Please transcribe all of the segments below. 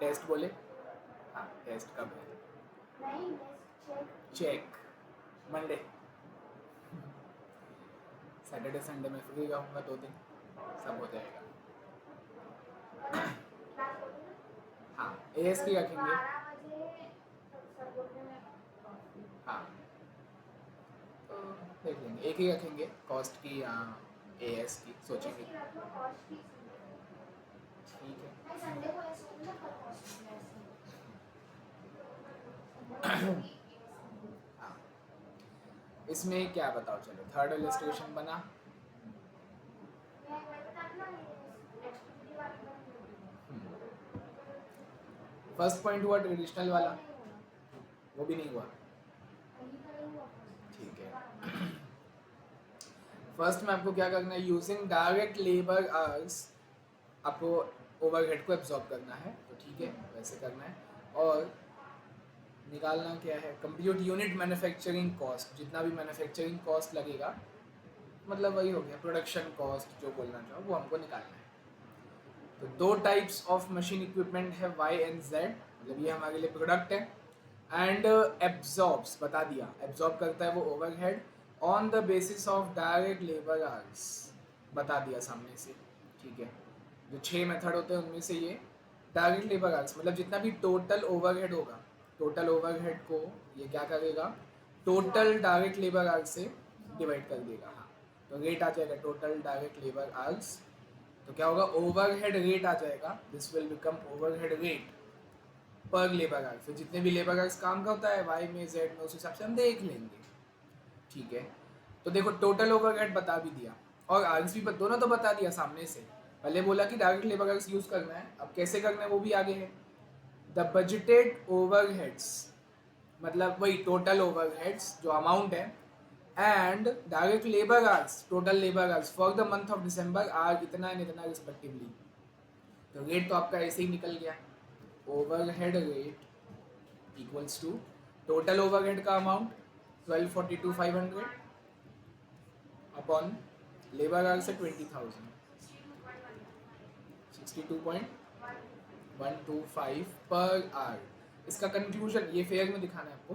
Test बोले? हाँ, test कब है? Check Monday. सैटरडे संडे में फ्री रहूँगा 2 दिन, सब हो जाएगा। हाँ, एएस की रखेंगे। हाँ, तो देख लेंगे, एक ही रखेंगे कॉस्ट की या एएस की, सोचेंगे। ठीक है। हाँ, इसमें क्या बताओ, चलो थर्ड इलस्ट्रेशन बना। फर्स्ट पॉइंट हुआ ट्रेडिशनल वाला, वो भी नहीं हुआ। ठीक है। फर्स्ट में आपको क्या करना है, यूजिंग डायरेक्ट लेबर आवर्स आपको ओवरहेड को एब्जॉर्ब करना है, तो ठीक है वैसे करना है। और निकालना क्या है, कंप्यूट यूनिट मैन्युफैक्चरिंग कॉस्ट, जितना भी मैन्युफैक्चरिंग कॉस्ट लगेगा, मतलब वही हो गया प्रोडक्शन कॉस्ट, जो बोलना चाहो वो हमको निकालना है। तो 2 टाइप्स ऑफ मशीन इक्विपमेंट है, वाई एंड जेड, मतलब ये हमारे लिए प्रोडक्ट है। एंड एब्जॉर्ब्स बता दिया, एब्जॉर्ब करता है वो overhead on the basis of direct labour hours, बता दिया सामने से। ठीक है, जो 6 मेथड होते हैं उनमें से ये डायरेक्ट लेबर आवर्स, मतलब जितना भी टोटल ओवरहेड होगा, टोटल ओवरहेड को ये क्या करेगा, टोटल डायरेक्ट लेबर आवर्स से डिवाइड कर देगा। हाँ, तो रेट आ जाएगा टोटल डायरेक्ट लेबर आवर्स, तो क्या होगा, ओवरहेड रेट आ जाएगा, this will become overhead rate पर लेबर आवर्स। फिर जितने भी लेबर आवर्स काम का होता है वाई में जेड में, उस हिसाब से हम देख लेंगे। ठीक है, तो देखो टोटल ओवरहेड बता भी दिया और आवर्स भी दोनों तो बता दिया सामने से। पहले बोला कि डायरेक्ट लेबर आवर्स यूज करना है, अब कैसे करना है वो भी आगे है। द बजटेड ओवरहेड्स, मतलब वही टोटल ओवरहेड्स जो अमाउंट है, and direct labour hours, total labour hours for the month of December are इतना एंड इतना रिस्पेक्टिवली। तो रेट तो आपका ऐसे ही निकल गया, overhead rate equals to total overhead का अमाउंट 1242,500 अपॉन लेबर आवर्स है 20,000, 62.125 पर आवर। इसका कंक्लूजन ये फेयर में दिखाना है आपको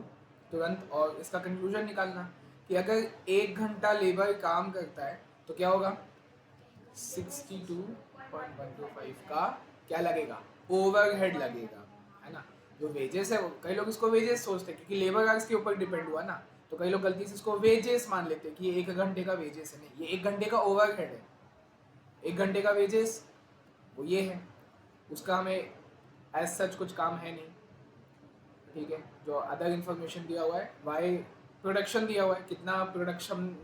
तुरंत, और इसका कंक्लूजन निकालना कि अगर 1 घंटा लेबर काम करता है तो क्या होगा, 62.125 का क्या लगेगा, ओवरहेड लगेगा, है ना। जो वेजेस है, कई लोग इसको वेजेस सोचते हैं क्योंकि लेबर आवर्स के ऊपर डिपेंड हुआ ना, तो कई लोग गलती से इसको वेजेस मान लेते हैं कि ये 1 घंटे का वेजेस है। नहीं, ये 1 घंटे का ओवरहेड है। 1 घंटे का वेजेस वो ये है, उसका हमें एज सच कुछ काम है नहीं। ठीक है, जो अदर इन्फॉर्मेशन दिया हुआ है, वाई प्रोडक्शन दिया हुआ है, कितना प्रोडक्शन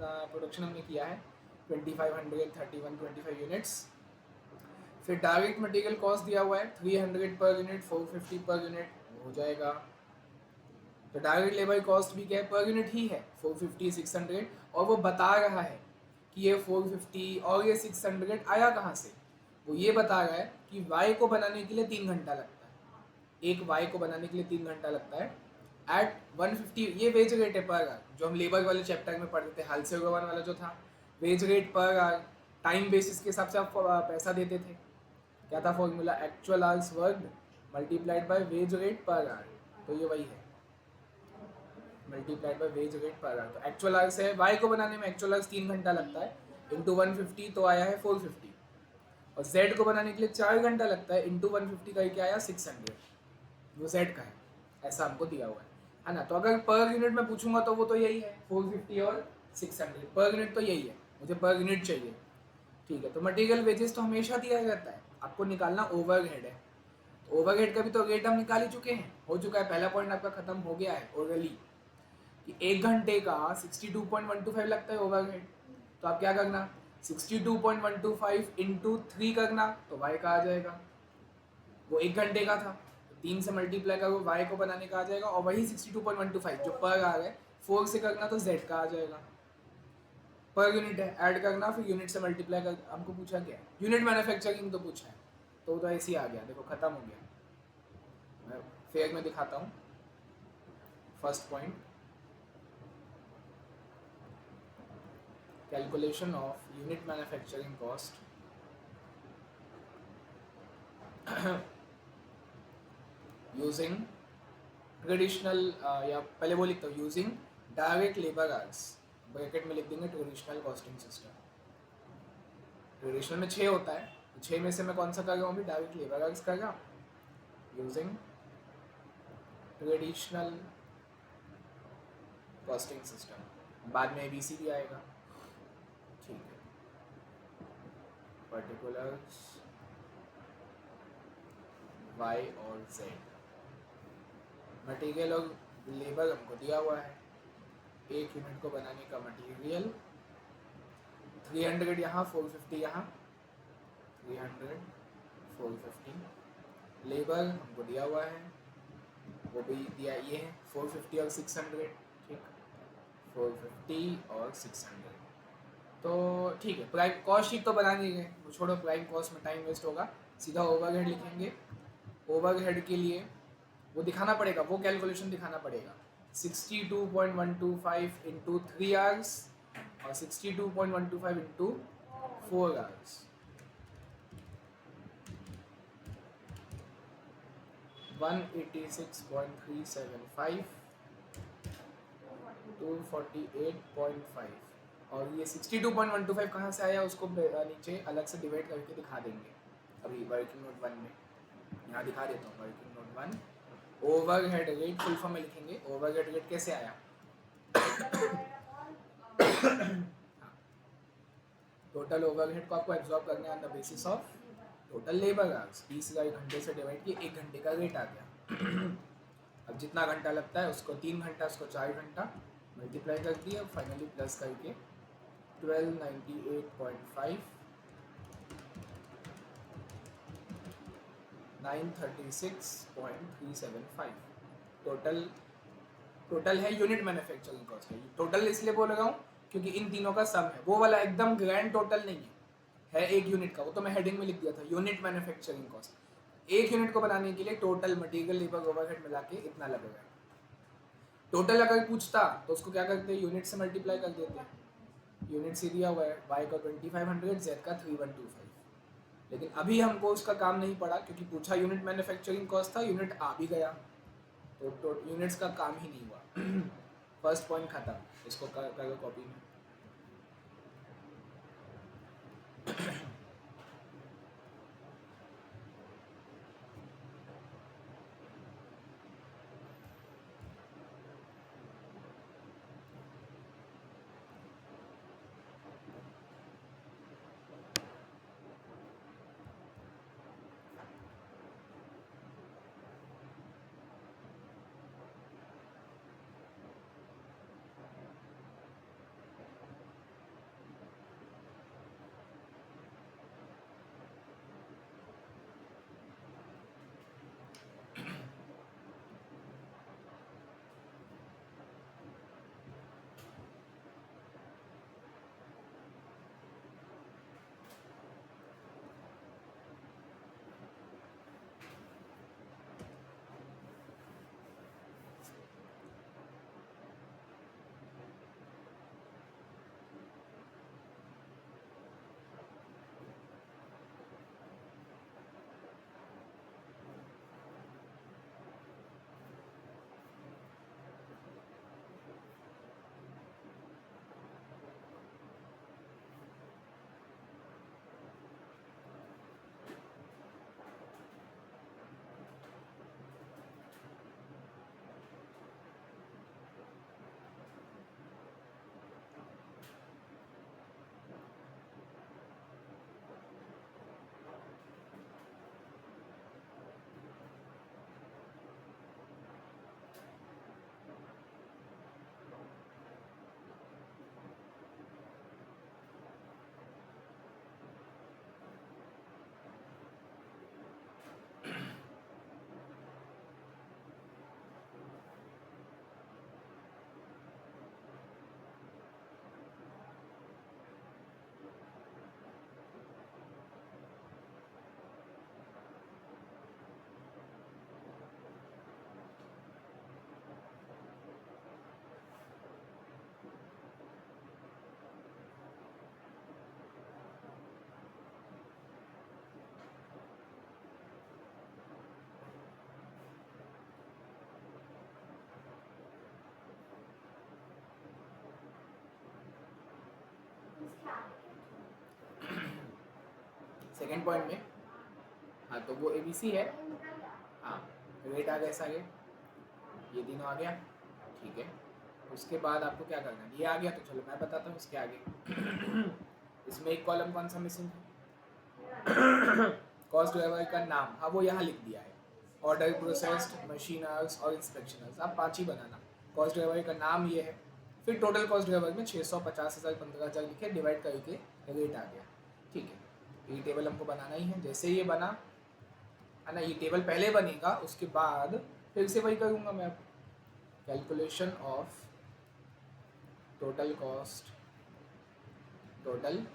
हमने किया है 2500, 31, 25 यूनिट्स। फिर डायरेक्ट मटेरियल कॉस्ट दिया हुआ है 300 पर यूनिट, 450 पर यूनिट हो जाएगा। तो डायरेक्ट लेबर कॉस्ट भी क्या है, पर यूनिट ही है, 450, 600, और वो बता रहा है कि ये 450 और ये 600 आया कहाँ से। वो ये बता रहा है कि वाई को बनाने के लिए 3 घंटा लगता है, एक वाई को बनाने के लिए 3 घंटा लगता है एट 150। ये वेज रेट है पर आवर, जो हम लेबर वाले चैप्टर में पढ़ते थे, हालसे भगवान वाला जो था, wage rate per hour, time basis के हिसाब से आप पैसा देते थे। क्या था formula, actual hours worked multiplied by wage rate per hour, तो ये वही है, multiplied by wage rate per hour. तो एक्चुअल आवर्स है, वाई को बनाने में एक्चुअल आवर्स 3 घंटा लगता है, इंटू 150 तो आया है 450, और जेड को बनाने के लिए 4 घंटा लगता है, इंटू 150 करके आया 600, वो जेड का है, ऐसा हमको दिया हुआ है ना। तो अगर पर यूनिट में पूछूंगा तो वो तो यही है 450 और 600, पर यूनिट तो यही है, मुझे पर यूनिट चाहिए। ठीक है, तो मटेरियल वेजेस तो हमेशा दिया जाता है, आपको निकालना ओवरहेड है। तो ओवरहेड का भी तो रेट हम निकाल ही चुके हैं, हो चुका है, पहला पॉइंट आपका खत्म हो गया है ओरली, कि 1 घंटे का 62.125 लगता है ओवरहेड। तो आप क्या करना, 62.125 इंटू 3 करना, तो वाई का आ जाएगा, वो 1 घंटे का था, 3 से मल्टीप्लाई करो, वाई को बनाने का आ जाएगा, और वही 62.125 जो पर आ गए 4 से करना तो जेड का आ जाएगा, पर यूनिट है, ऐड करना, फिर यूनिट से मल्टीप्लाई कर। हमको पूछा क्या है, यूनिट मैन्युफैक्चरिंग तो पूछा है, तो ऐसे ही आ गया, देखो खत्म हो गया। मैं फेयर में दिखाता हूँ। First point, calculation of unit manufacturing cost using traditional, या पहले वो लिखता हूँ, using direct labour hours, bracket में लिख देंगे ट्रेडिशनल कॉस्टिंग सिस्टम। ट्रेडिशनल में 6 होता है, तो 6 में से मैं कौन सा कर रहा हूँ अभी, डायरेक्ट लेबर आवर्स कर रहा हूँ यूजिंग ट्रेडिशनल कॉस्टिंग सिस्टम। बाद में ABC भी आएगा, ठीक है। पर्टिकुलर्स Y और Z, मटेरियल और लेबर हमको दिया हुआ है। एक यूनिट को बनाने का मटेरियल 300 यहाँ, 450 यहाँ, 300 450। लेबर हमको दिया हुआ है, वो भी दिया, ये है 450 और 600, ठीक, 450 और 600। तो ठीक है, प्राइम कॉस्ट शीट तो बना नहीं गए, वो छोड़ो, प्राइम कॉस्ट में टाइम वेस्ट होगा, सीधा ओवरहेड लिखेंगे। ओवरहेड के लिए वो दिखाना पड़ेगा, वो कैलकुलेशन दिखाना पड़ेगा, 62.125 इंटू 3 आवर्स और 62.125 इंटू 4 आवर्स, 186.375, 248.5, और ये 62.125 कहाँ से आया उसको नीचे अलग से डिवाइड करके दिखा देंगे अभी वर्किंग नोट 1 में। यहाँ दिखा देता हूँ working note 1, overhead rate full form में लिखेंगे। ओवरहेड रेट कैसे आया, टोटल ओवरहेड को आपको एब्जॉर्ब करना है on the basis of total labour hours, 20,000 घंटे से डिवाइड किए, 1 घंटे का रेट आ गया। अब जितना घंटा लगता है उसको 3 घंटा, उसको 4 घंटा मल्टीप्लाई कर दिया, फाइनली प्लस करके 1298.5, 936.375 टोटल है यूनिट मैन्युफैक्चरिंग कॉस्ट है। टोटल इसलिए बोल रहा हूँ क्योंकि इन तीनों का सम है, वो वाला एकदम ग्रैंड टोटल नहीं है एक यूनिट का, वो तो मैं हेडिंग में लिख दिया था, यूनिट मैन्युफैक्चरिंग कॉस्ट। एक यूनिट को बनाने के लिए टोटल मटेरियल लेबर ओवरहेड मिला के इतना लगेगा। टोटल अगर पूछता तो उसको क्या करते हैं, यूनिट से मल्टीप्लाई कर देते हैं, यूनिट से दिया हुआ है y का 2500, z का 3125, लेकिन अभी हमको उसका काम नहीं पड़ा क्योंकि पूछा यूनिट मैन्युफैक्चरिंग कॉस्ट था, यूनिट आ भी गया, तो यूनिट्स का काम ही नहीं हुआ। फर्स्ट पॉइंट खत्म, इसको करो कॉपी में। सेकेंड पॉइंट में, हाँ तो वो ABC है, हाँ रेट आ गया, ऐसा आगे ये तीनों आ गया, ठीक है। उसके बाद आपको क्या करना है, ये आ गया तो चलो मैं बताता हूँ इसके आगे। इसमें एक कॉलम कौन सा मिसिंग है, कॉस्ट ड्राइवर का नाम, हाँ वो यहाँ लिख दिया है, ऑर्डर प्रोसेस्ड, मशीनर्स और इंस्पेक्शनर्स, आप 5 ही बनाना। कॉस्ट ड्राइवर का नाम ये है, फिर टोटल कॉस्ट ड्राइवर में 600, 50,000, 15,000 लिखे, डिवाइड करके रेट आ गया, ठीक है। ये टेबल हमको बनाना ही है, जैसे ये बना है ना, ये टेबल पहले बनेगा, उसके बाद फिर से वही करूँगा मैं, calculation of total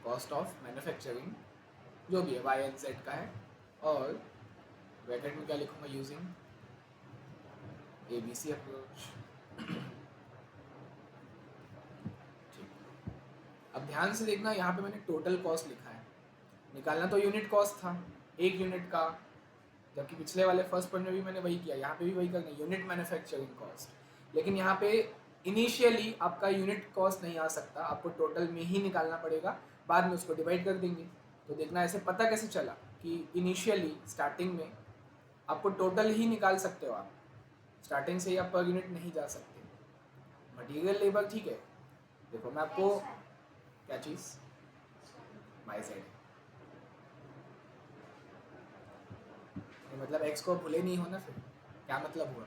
cost of manufacturing, जो भी है वाई एंड जेड का है, और ब्रैकेट में क्या लिखूँगा, यूजिंग ABC अप्रोच। अब ध्यान से देखना, यहाँ पे मैंने टोटल कॉस्ट लिखा है, निकालना तो यूनिट कॉस्ट था, एक यूनिट का, जबकि पिछले वाले फर्स्ट पॉइंट में भी मैंने वही किया, यहाँ पे भी वही करना है, यूनिट मैन्युफैक्चरिंग कॉस्ट। लेकिन यहाँ पे इनिशियली आपका यूनिट कॉस्ट नहीं आ सकता, आपको टोटल में ही निकालना पड़ेगा, बाद में उसको डिवाइड कर देंगे। तो देखना ऐसे पता कैसे चला कि इनिशियली स्टार्टिंग में आपको टोटल ही निकाल सकते हो, आप स्टार्टिंग से ही आप पर यूनिट नहीं जा सकते। मटीरियल लेबर, ठीक है, देखो मैं आपको क्या चीज़, वाई जेड, मतलब एक्स को भूले नहीं हो ना, फिर क्या मतलब हुआ,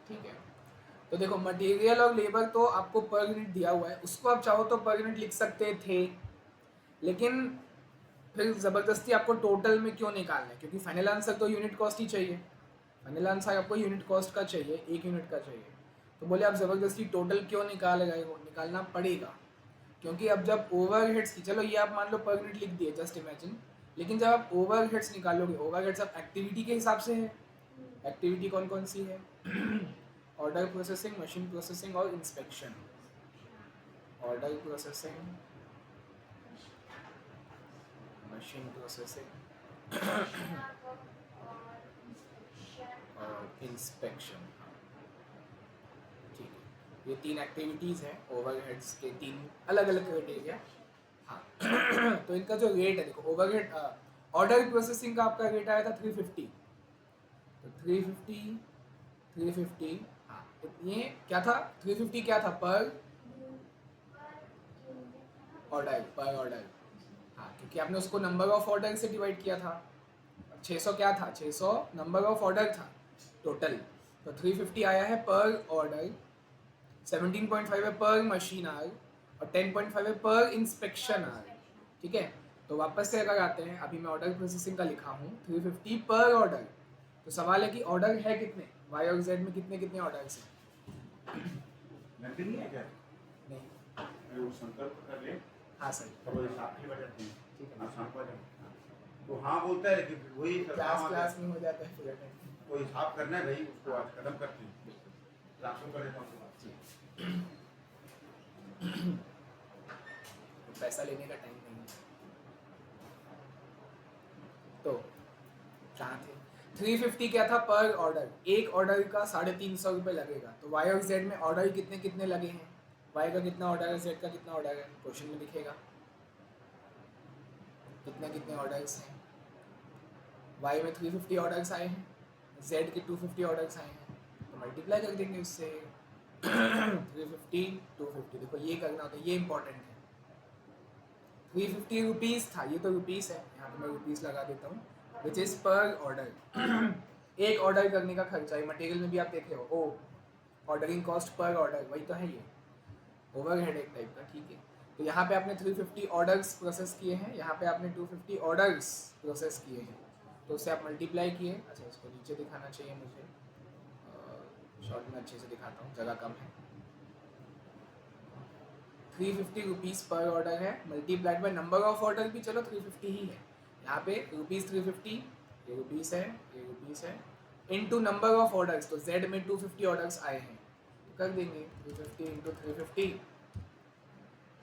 ठीक है। तो देखो मटेरियल और लेबर तो आपको पर यूनिट दिया हुआ है, उसको आप चाहो तो पर यूनिट लिख सकते थे, लेकिन फिर ज़बरदस्ती आपको टोटल में क्यों निकालना है, क्योंकि फाइनल आंसर तो यूनिट कॉस्ट ही चाहिए, फाइनल आंसर आपको यूनिट कॉस्ट का चाहिए, एक यूनिट का चाहिए। तो बोले आप ज़बरदस्ती टोटल क्यों निकाल रहे हो, निकालना पड़ेगा, क्योंकि अब जब ओवरहेड्स की, चलो ये आप मान लो पर यूनिट लिख दिए, जस्ट इमेजिन, लेकिन जब आप ओवरहेड्स निकालोगे, ओवरहेड्स अब एक्टिविटी के हिसाब से है, एक्टिविटी कौन कौन सी है, ऑर्डर प्रोसेसिंग, मशीन प्रोसेसिंग और inspection. Order processing, machine processing और इंस्पेक्शन, ठीक है। ये 3 एक्टिविटीज़ हैं, ओवरहेड्स के 3 अलग अलग क्राइटेरिया, हाँ। तो इनका जो रेट है देखो, ओवरहेड ऑर्डर प्रोसेसिंग का आपका रेट आया था 350, तो 350, हाँ ये क्या था, 350 क्या था, पर ऑर्डर, हाँ क्योंकि आपने उसको नंबर ऑफ ऑर्डर से डिवाइड किया था, 600 क्या था, 600 नंबर ऑफ ऑर्डर था टोटल, तो 350 आया है पर ऑर्डर, 17.5 है पर मशीन आवर, और 10.5 है पर इंस्पेक्शन आवर, ठीक है। तो वापस से अगर आते हैं, अभी मैं ऑर्डर प्रोसेसिंग का लिखा हूँ 350 पर ऑर्डर, तो सवाल है कि ऑर्डर है कितने, वाई और जेड में कितने कितने ऑर्डर्स हैं, नहीं है क्या, नहीं, वो संकल्प कर ले, हाँ सर, तो हिसाब की वजह से, ठीक है, हाँ शाम को तो हाँ बोलता है कि वही क्लास में हो जाता है फिर तो हिसाब करना है भाई, उसको आज खत्म करते हैं, ट्रांसफर कर देता हूँ, तो पैसा लेने का टाइम नहीं है। तो कहाँ थे, 350 क्या था पर ऑर्डर, एक ऑर्डर का 350 रुपये लगेगा, तो वाई और जेड में ऑर्डर कितने कितने लगे हैं, वाई का कितना ऑर्डर है, जेड का कितना ऑर्डर है, क्वेश्चन में दिखेगा कितने कितने ऑर्डर्स हैं, वाई में 350 ऑर्डर्स आए हैं, जेड के 250 ऑर्डर्स आए हैं, तो मल्टीप्लाई कर देंगे उससे 350, 250, देखो ये करना होता है, ये इंपॉर्टेंट है। 350 रुपीज़ था, ये तो रुपीज़ है, यहाँ पे मैं रुपीज़ लगा देता हूँ, विच इज़ पर ऑर्डर। एक ऑर्डर करने का खर्चा है, मटेरियल में भी आप देख रहे हो, ओ ऑर्डरिंग कॉस्ट पर ऑर्डर, वही तो है ये, ओवरहेड एक टाइप का, ठीक है। तो यहाँ पे आपने 350 ऑर्डर्स प्रोसेस किए हैं, यहाँ पे आपने 250 ऑर्डर्स प्रोसेस किए हैं, तो उससे आप मल्टीप्लाई किए, अच्छा इसको नीचे दिखाना चाहिए मुझे, शॉर्ट में अच्छे से दिखाता हूँ, जगह कम है। 350 रुपीज़ पर ऑर्डर है, multiplied by number of order भी चलो 350 ही है, यहाँ पे रुपीज़ 350, ये रुपीज़ है, ये रुपीज़ है, इनटू नंबर ऑफ ऑर्डर्स, तो जेड में 250 ऑर्डर्स आए हैं, तो कर देंगे 350 इंटू 350,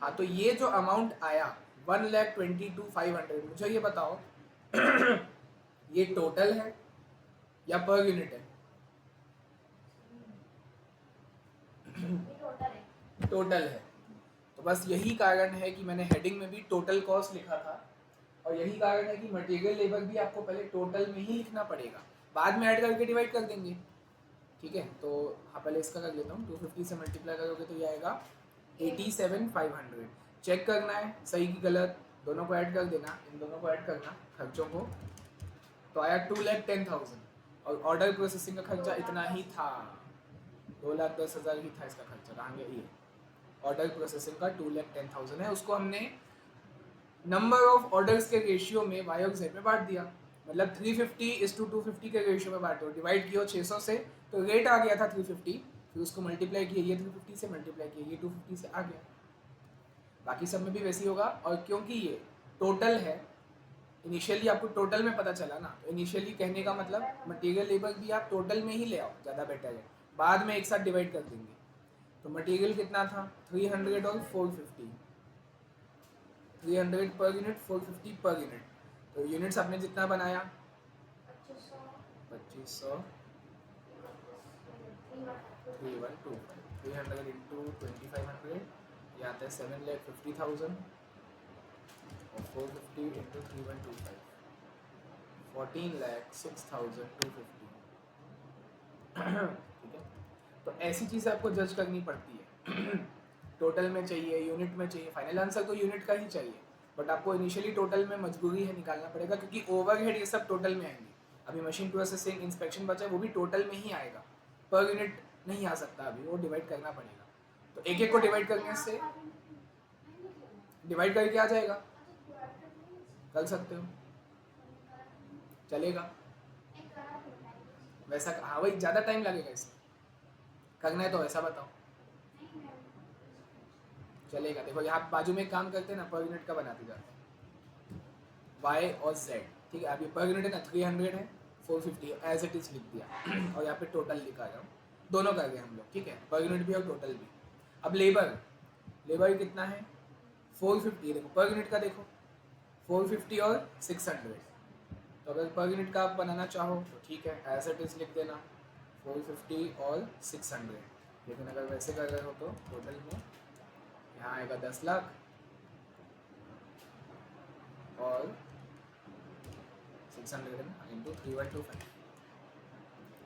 हाँ तो ये जो अमाउंट आया 1,22,500, मुझे ये बताओ ये टोटल है या पर यूनिट है, टोटल है। तो बस यही कारण है कि मैंने हेडिंग में भी टोटल कॉस्ट लिखा था, और यही कारण है कि मटेरियल लेबर भी आपको पहले टोटल में ही लिखना पड़ेगा, बाद में ऐड करके डिवाइड कर देंगे। ठीक है, तो हाँ पहले इसका कर लेता हूँ। 250 से मल्टीप्लाई करोगे तो ये आएगा 87,500। चेक करना है सही की गलत, दोनों को ऐड कर देना, इन दोनों को ऐड करना खर्चों को, तो आया 2,10,000। और ऑर्डर प्रोसेसिंग का खर्चा इतना ही था, 2,10,000 ही था इसका खर्चा। कहाँ गया ये? ऑर्डर प्रोसेसिंग का 2,10,000 है, उसको हमने नंबर ऑफ ऑर्डर्स के रेशियो में वाई और जेड में बांट दिया। मतलब 350:250 के रेशियो में बांटो, डिवाइड किया 600 से, तो रेट आ गया था 350, फिर उसको मल्टीप्लाई किया, ये 350 से मल्टीप्लाई किया, ये 250 से आ गया। बाकी सब में भी वैसे ही होगा। और क्योंकि ये टोटल है, इनिशियली आपको टोटल में पता चला ना, तो इनिशियली कहने का मतलब मटेरियल लेबर भी आप टोटल में ही ले आओ, ज़्यादा बेटर है, बाद में एक साथ डिवाइड कर देंगे। तो मटेरियल कितना था? 300 और 450, 300 पर यूनिट, 450 पर यूनिट। तो यूनिट्स आपने जितना बनाया 2500, 3125, 300 इंटू 2500, ये आता है 7,50,000, और 450 इंटू 3125, 14,06,250। ठीक है, तो ऐसी चीज़ आपको जज करनी पड़ती है। टोटल में चाहिए, यूनिट में चाहिए, फाइनल आंसर तो यूनिट का ही चाहिए, बट आपको इनिशियली टोटल में मजबूरी है निकालना पड़ेगा, क्योंकि ओवरहेड ये सब टोटल में आएंगे। अभी मशीन प्रोसेसिंग, इंस्पेक्शन बचा है, वो भी टोटल में ही आएगा, पर यूनिट नहीं आ सकता अभी, वो डिवाइड करना पड़ेगा। तो एक एक को डिवाइड करने से, डिवाइड करके आ जाएगा, कर सकते हो, चलेगा वैसा। हाँ वही, ज़्यादा टाइम लगेगा इसमें, करना है तो वैसा बताओ, चलेगा। देखो यहाँ बाजू में एक काम करते हैं ना, पर यूनिट का बनाते जाते हैं, वाई और जेड। ठीक है, अभी पर यूनिट है ना, 300 है, 450 है, एज इट इज लिख दिया। और यहाँ पे टोटल लिखा रहा हूँ, दोनों कर गए हम लोग। ठीक है, पर यूनिट भी और टोटल भी। अब लेबर, लेबर कितना है? 450। देखो पर यूनिट का देखो, 450 और 600। तो अगर पर यूनिट का आप बनाना चाहो तो ठीक है, एज इट इज लिख देना 450 और 600। लेकिन अगर वैसे कर रहे हो तो टोटल में यहाँ आएगा 10 लाख और 600 इंटू 3125,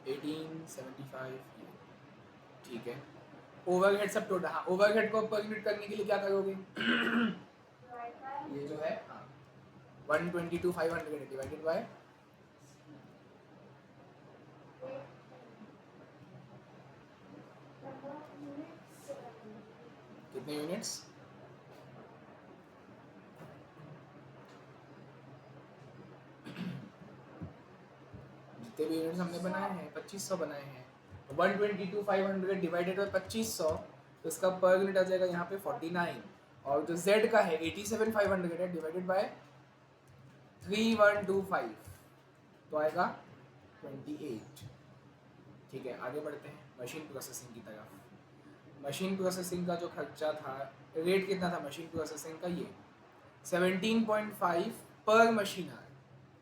1875। ठीक है, ओवरहेड सब टोटल। हाँ, ओवरहेड को पर यूनिट करने के लिए क्या करोगे? ये जो है, हाँ, 122,500 डिवाइडेड बाय, कितने यूनिट्स? जितने भी यूनिट्स हमने बनाए हैं 2500 बनाए हैं, तो 122,500 डिवाइडेड बाय 2500, तो इसका पर यूनिट आ जाएगा यहाँ पे 49। और जो Z का है 87,500 है, डिवाइडेड बाय 3125, तो आएगा 28। ठीक है, आगे बढ़ते हैं मशीन प्रोसेसिंग की तरफ। मशीन प्रोसेसिंग का जो खर्चा था, रेट कितना था मशीन प्रोसेसिंग का? ये 17.5 पर मशीन आवर,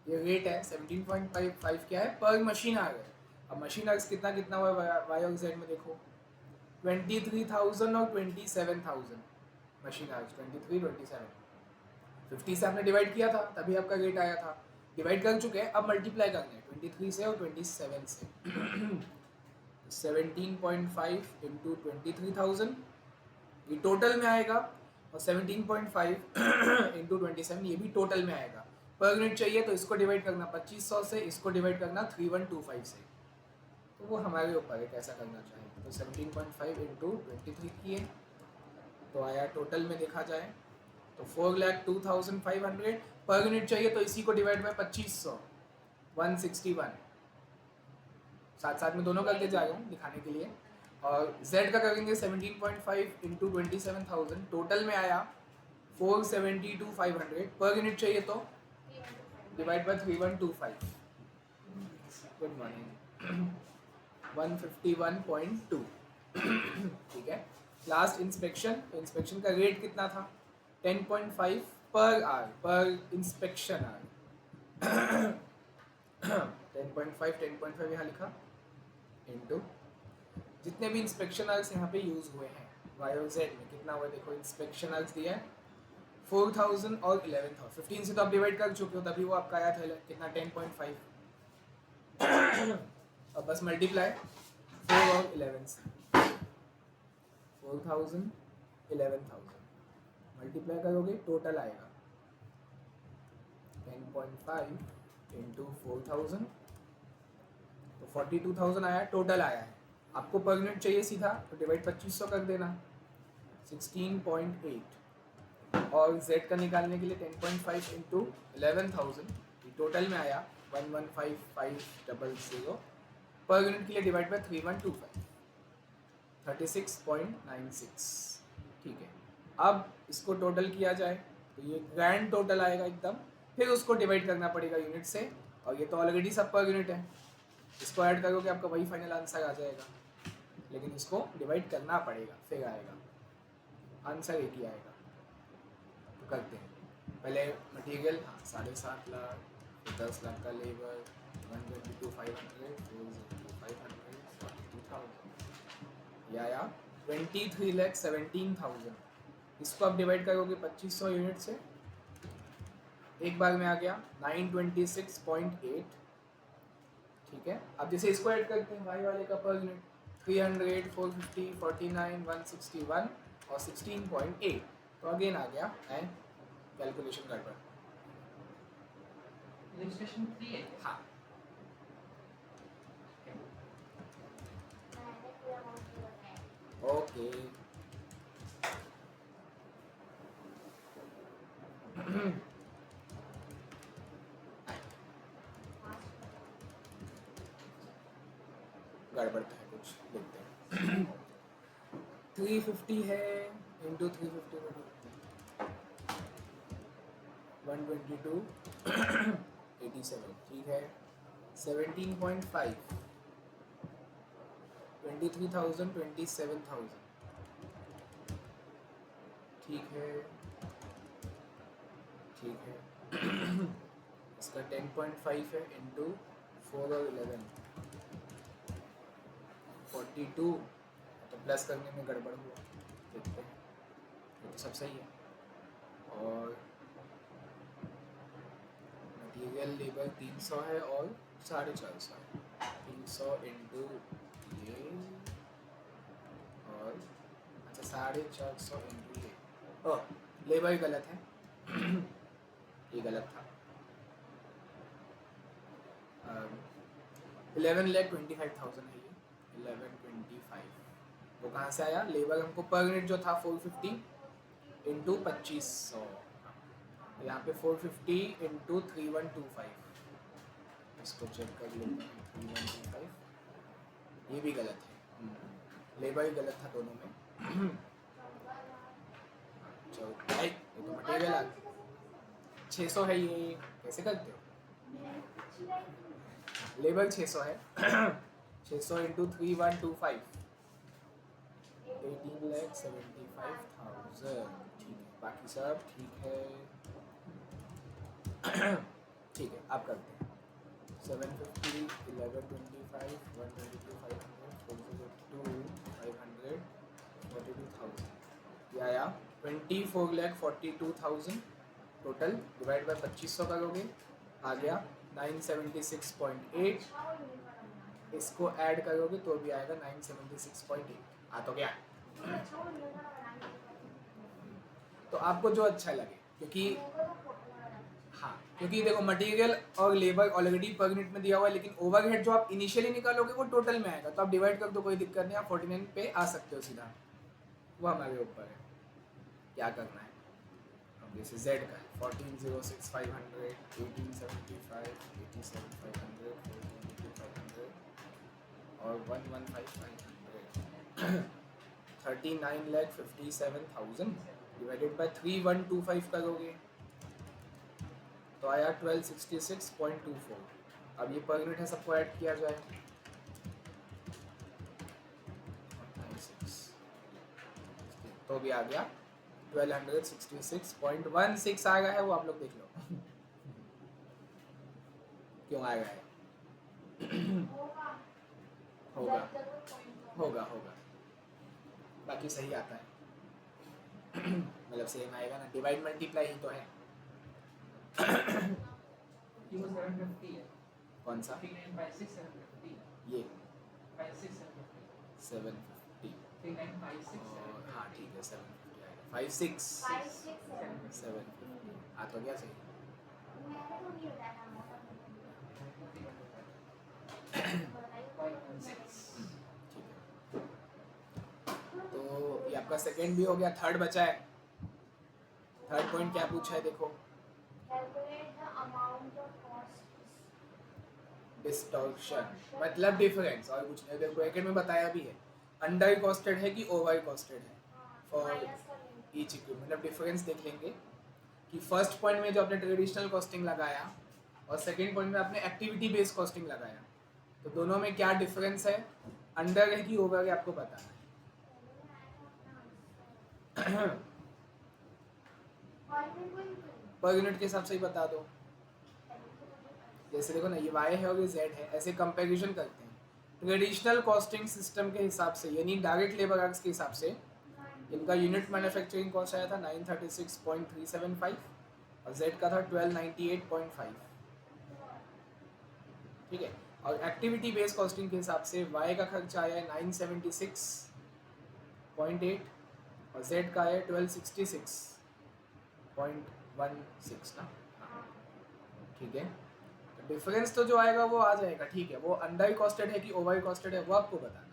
ये रेट है। 17.5 क्या है? पर मशीन आवर। अब मशीन आवर्स कितना कितना हुआ वाई और जेड में देखो, 23,000 और 27,000 मशीन आवर्स, 23, 27, 50 से आपने डिवाइड किया था तभी आपका रेट आया था, डिवाइड कर चुके हैं, अब मल्टीप्लाई करना है 23 से और 27 से। 17.5 इंटू 23,000 ये टोटल में आएगा, और 17.5 इंटू 27 ये भी टोटल में आएगा। पर यूनिट चाहिए तो इसको डिवाइड करना 2500 से, इसको डिवाइड करना 3125 से, तो वो हमारे ऊपर है कैसा करना चाहिए। तो 17.5 इंटू 23 किए तो आया टोटल में देखा जाए तो 4,02,500। पर यूनिट चाहिए तो इसी को डिवाइड बाय 2500, 161। साथ साथ में दोनों करके जा रहा हूँ दिखाने के लिए। और Z का करेंगे 17.5 इंटू 27,000, टोटल में आया 472,500। पर यूनिट चाहिए तो डिवाइड बाय 3125, गुड मॉर्निंग, 151.2। ठीक है, लास्ट इंस्पेक्शन। तो इंस्पेक्शन का रेट कितना था? 10.5 पर आवर, पर इंस्पेक्शन आवर। 10.5 यहाँ लिखा, इंटू जितने भी इंस्पेक्शन आवर्स यहाँ पे यूज़ हुए हैं वाई और जेड में कितना हुआ देखो, इंस्पेक्शन अर्ज दिया है 4000 और 11000, 15 से तो आप डिवाइड कर चुके हो, तभी वो आपका आया था कितना 10.5। अब बस मल्टीप्लाई 4 और 11 से, 4000 11000 मल्टीप्लाई करोगे टोटल आएगा 10.5 इंटू 4000, तो 42,000 आया, टोटल आया है। आपको पर यूनिट चाहिए सीधा, तो डिवाइड 2500 कर देना, 16.8। और z का निकालने के लिए 10.5 इंटू 11,000, टोटल में आया 115500। पर यूनिट के लिए डिवाइड बाय 3125, 36.96। ठीक है, अब इसको टोटल किया जाए तो ये ग्रैंड टोटल आएगा एकदम, फिर उसको डिवाइड करना पड़ेगा यूनिट से, और ये तो ऑलरेडी सब पर यूनिट है, इसको ऐड करोगे आपका वही फाइनल आंसर आ जाएगा, लेकिन इसको डिवाइड करना पड़ेगा फिर आएगा आंसर, एक ही आएगा। तो करते हैं पहले मटेरियल, हाँ 7.5 लाख, 10 लाख का लेबर, 122,500, 402,500, 42,000, ये आया 23,17,000। इसको आप डिवाइड करोगे 2500 यूनिट से, एक बार में आ गया 926.8। ठीक है, अब जैसे इसको ऐड करते हैं वाई वाले का पर यूनिट 300, 450, 49, 161 और 16.8, तो अगेन आ गया एंड कैलकुलेशन गड़बड़। रजिस्ट्रेशन फ्री है। हाँ ओके गड़बड़ है कुछ, देखते हैं 350 है इंटू 350 122 87, ठीक है 17.5, 23,000 27,000, ठीक है ठीक है इसका 10.5 है इंटू 4 और 11 42, तो प्लस करने में गड़बड़ हुआ, देखते हैं ये तो सब सही है। और मटीरियल लेबर 300 है और 450 है, 300 इंटू ये और अच्छा 450 इंटू ये, ओह लेबर गलत है ये गलत था। 11,25,000 है ये, 1125, वो कहाँ से आया, लेबर हमको पर यूनिट जो था 450 इंटू 2500, यहाँ पे 450 इंटू 3125, इसको चेक कर लेते हैं 3125, ये भी गलत है, लेबर ही गलत था दोनों में। चलो भाई ये तो मटेरियल आ गया, 600 है ये, कैसे करते हो, लेबर 600 है 600 इंटू 3125, 18,75,000, ठीक है, बाकी सब ठीक है ठीक है, आप करते हैं 750, 1125, 122,500, 402,500, 42,000, ये आया 24,42,000 टोटल, डिवाइड बाय 2500 करोगे आ गया 976.8, इसको ऐड करोगे तो भी आएगा 976.8, आ तो गया। तो आपको जो अच्छा लगे, क्योंकि हाँ क्योंकि देखो मटेरियल और लेबर ऑलरेडी पर यूनिट में दिया हुआ है, लेकिन ओवरहेड जो आप इनिशियली निकालोगे वो टोटल में आएगा, तो आप डिवाइड कर दो कोई दिक्कत नहीं, आप 49 पे आ सकते हो सीधा, वो हमारे ऊपर है क्या करना है। अब जैसे Z का 14,06,500, 18,75, 87,500, 422,500 और 115,500, 39,57,000 डिवाइडेड बाय 3125 करोगे तो आया 1266.24। अब ये पर यूनिट है, सबको ऐड किया जाए 96, तो भी आ गया 1266.16 आ गया है, वो आप लोग देख लो क्यों आ गया है होगा होगा होगा बाकी सही आता है। मतलब सेम आएगा ना, डिवाइड मल्टीप्लाई ही तो है। ये वो 750 है। कौन सा? 3956 750 ये 56 750 750 3956 और हाँ ठीक है 750 आएगा, 56 750 आ तो गया सही। ठीक है, तो ये आपका सेकंड भी हो गया, थर्ड बचा है। थर्ड पॉइंट क्या पूछा है देखो, डिस्टॉर्शन मतलब डिफरेंस और कुछ नहीं। देखो ब्रैकेट में बताया भी है, अंडर कॉस्टेड है कि ओवर कॉस्टेड है फॉर ईच इक्विपमेंट। मतलब डिफरेंस देख लेंगे कि फर्स्ट पॉइंट में जो आपने ट्रेडिशनल कॉस्टिंग लगाया और सेकंड पॉइंट में आपने एक्टिविटी बेस्ड कॉस्टिंग लगाया, तो दोनों में क्या डिफरेंस है, अंडर है कि ओवर है आपको बताना है। पर यूनिट के हिसाब से ही बता दो। जैसे देखो ना, ये y है और ये z है, ऐसे कंपैरिजन करते हैं ट्रेडिशनल कॉस्टिंग सिस्टम के हिसाब से, यानी डायरेक्ट लेबर आवर्स के हिसाब से। इनका यूनिट मैन्युफैक्चरिंग कॉस्ट आया था 936.375 और z का था 1298.5। ठीक है, और एक्टिविटी बेस्ड कॉस्टिंग के हिसाब से y का खर्चा आया है 976.8 और z का आया 1266.16 ना। ठीक है, डिफरेंस तो जो आएगा वो आ जाएगा। ठीक है, वो अंडर कॉस्टेड है कि ओवर कॉस्टेड है वो आपको बताना है।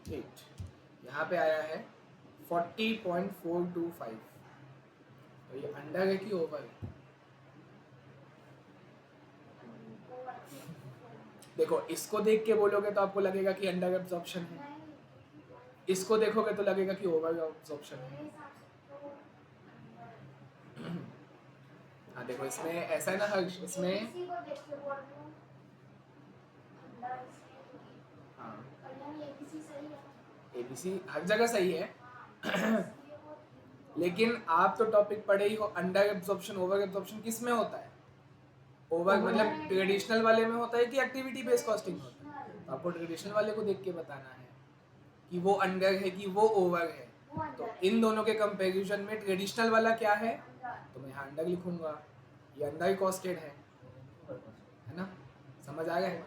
976.8 यहाँ पे आया है 40.425, तो ये अंडर है कि ओवर है? देखो इसको देख के बोलोगे तो आपको लगेगा कि अंडर एब्जॉर्प्शन है, इसको देखोगे तो लगेगा कि ओवर एब्जॉर्प्शन है। हाँ देखो इसमें ऐसा है ना हर्ष, इसमें हाँ ABC हर जगह सही है। लेकिन आप तो टॉपिक पढ़े ही हो, अंडर एब्जॉर्प्शन ओवर एब्जॉर्प्शन किस में होता है? ओवर मतलब ट्रेडिशनल वाले में होता है कि एक्टिविटी बेस्ड कॉस्टिंग होता है? तो आपको ट्रेडिशनल वाले को देख के बताना है कि वो अंडर है कि वो ओवर है। तो इन दोनों के कंपैरिजन में ट्रेडिशनल वाला क्या है, तो मैं यहाँ अंडर लिखूंगा, ये अंडर कॉस्टेड है ना, समझ आ गया है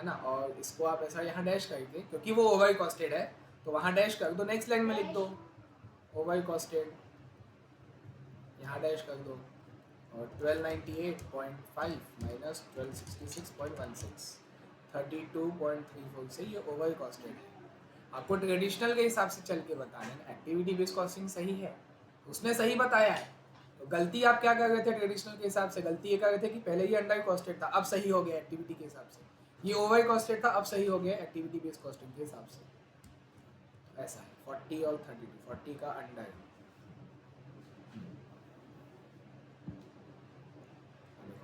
ना। और इसको आप ऐसा यहाँ डैश करके, क्योंकि वो ओवर कॉस्टेड है तो वहाँ डैश कर दो, नेक्स्ट लाइन में लिख दो ओवर कॉस्टेड, यहाँ डैश कर दो, और 1298.5 माइनस 1266.16 32.34 से ये ओवर कॉस्टेड है। आपको ट्रेडिशनल के हिसाब से चल के बताना है, एक्टिविटी बेस्ड कॉस्टिंग सही है, उसने सही बताया है। तो गलती आप क्या कर रहे थे ट्रेडिशनल के हिसाब से? गलती ये कर रहे थे कि पहले ये अंडर कॉस्टेड था, अब सही हो गया एक्टिविटी के हिसाब से। ये ओवर कॉस्टेड था, अब सही हो गया एक्टिविटी बेस्ड कॉस्टिंग के हिसाब से। ऐसा है 40 और 32, 40 का अंडर है।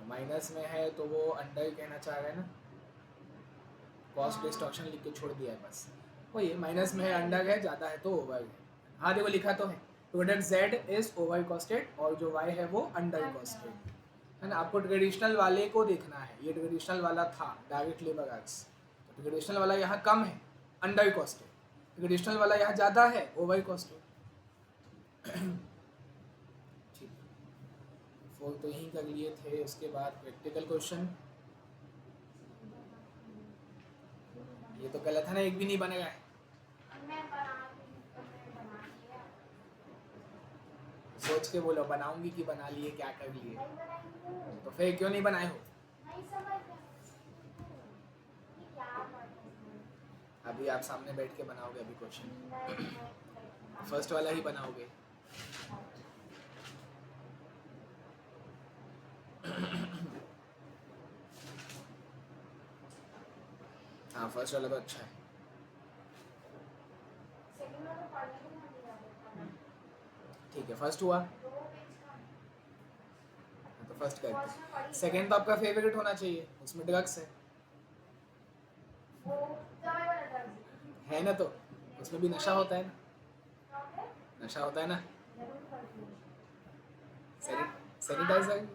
माइनस में है तो वो अंडर ही कहना चाह रहे हैं ना, कॉस्ट डिस्टॉर्शन लिख के छोड़ दिया है बस। वो ये माइनस में है, अंडर है, ज़्यादा है तो ओवर है। हाँ देखो लिखा तो है, product Z is over costed और जो Y है वो अंडर कॉस्टेड है ना। आपको ट्रेडिशनल वाले को देखना है, ये ट्रेडिशनल वाला था डायरेक्ट लेबर आर्ट्स, तो ट्रेडिशनल वाला यहाँ कम है अंडर कॉस्टेड, ट्रेडिशनल वाला यहाँ ज़्यादा है ओवर कॉस्टेड। ठीक, 4 तो यहीं कर लिए थे। उसके बाद प्रैक्टिकल क्वेश्चन, ये तो गलत है ना, एक भी नहीं बनेगा। सोच के बोलो, बनाऊंगी कि बना लिए, क्या कर लिए? तो फिर क्यों नहीं बनाए हो? अभी आप सामने बैठ के बनाओगे अभी क्वेश्चन, फर्स्ट वाला ही बनाओगे। हाँ फर्स्ट वाला तो अच्छा है। ठीक है फर्स्ट हुआ तो फर्स्ट करते। सेकंड तो आपका फेवरेट होना चाहिए, उसमें ड्रग्स है ना, तो उसमें भी नशा होता है ना, नशा होता है ना, सैनिटाइजर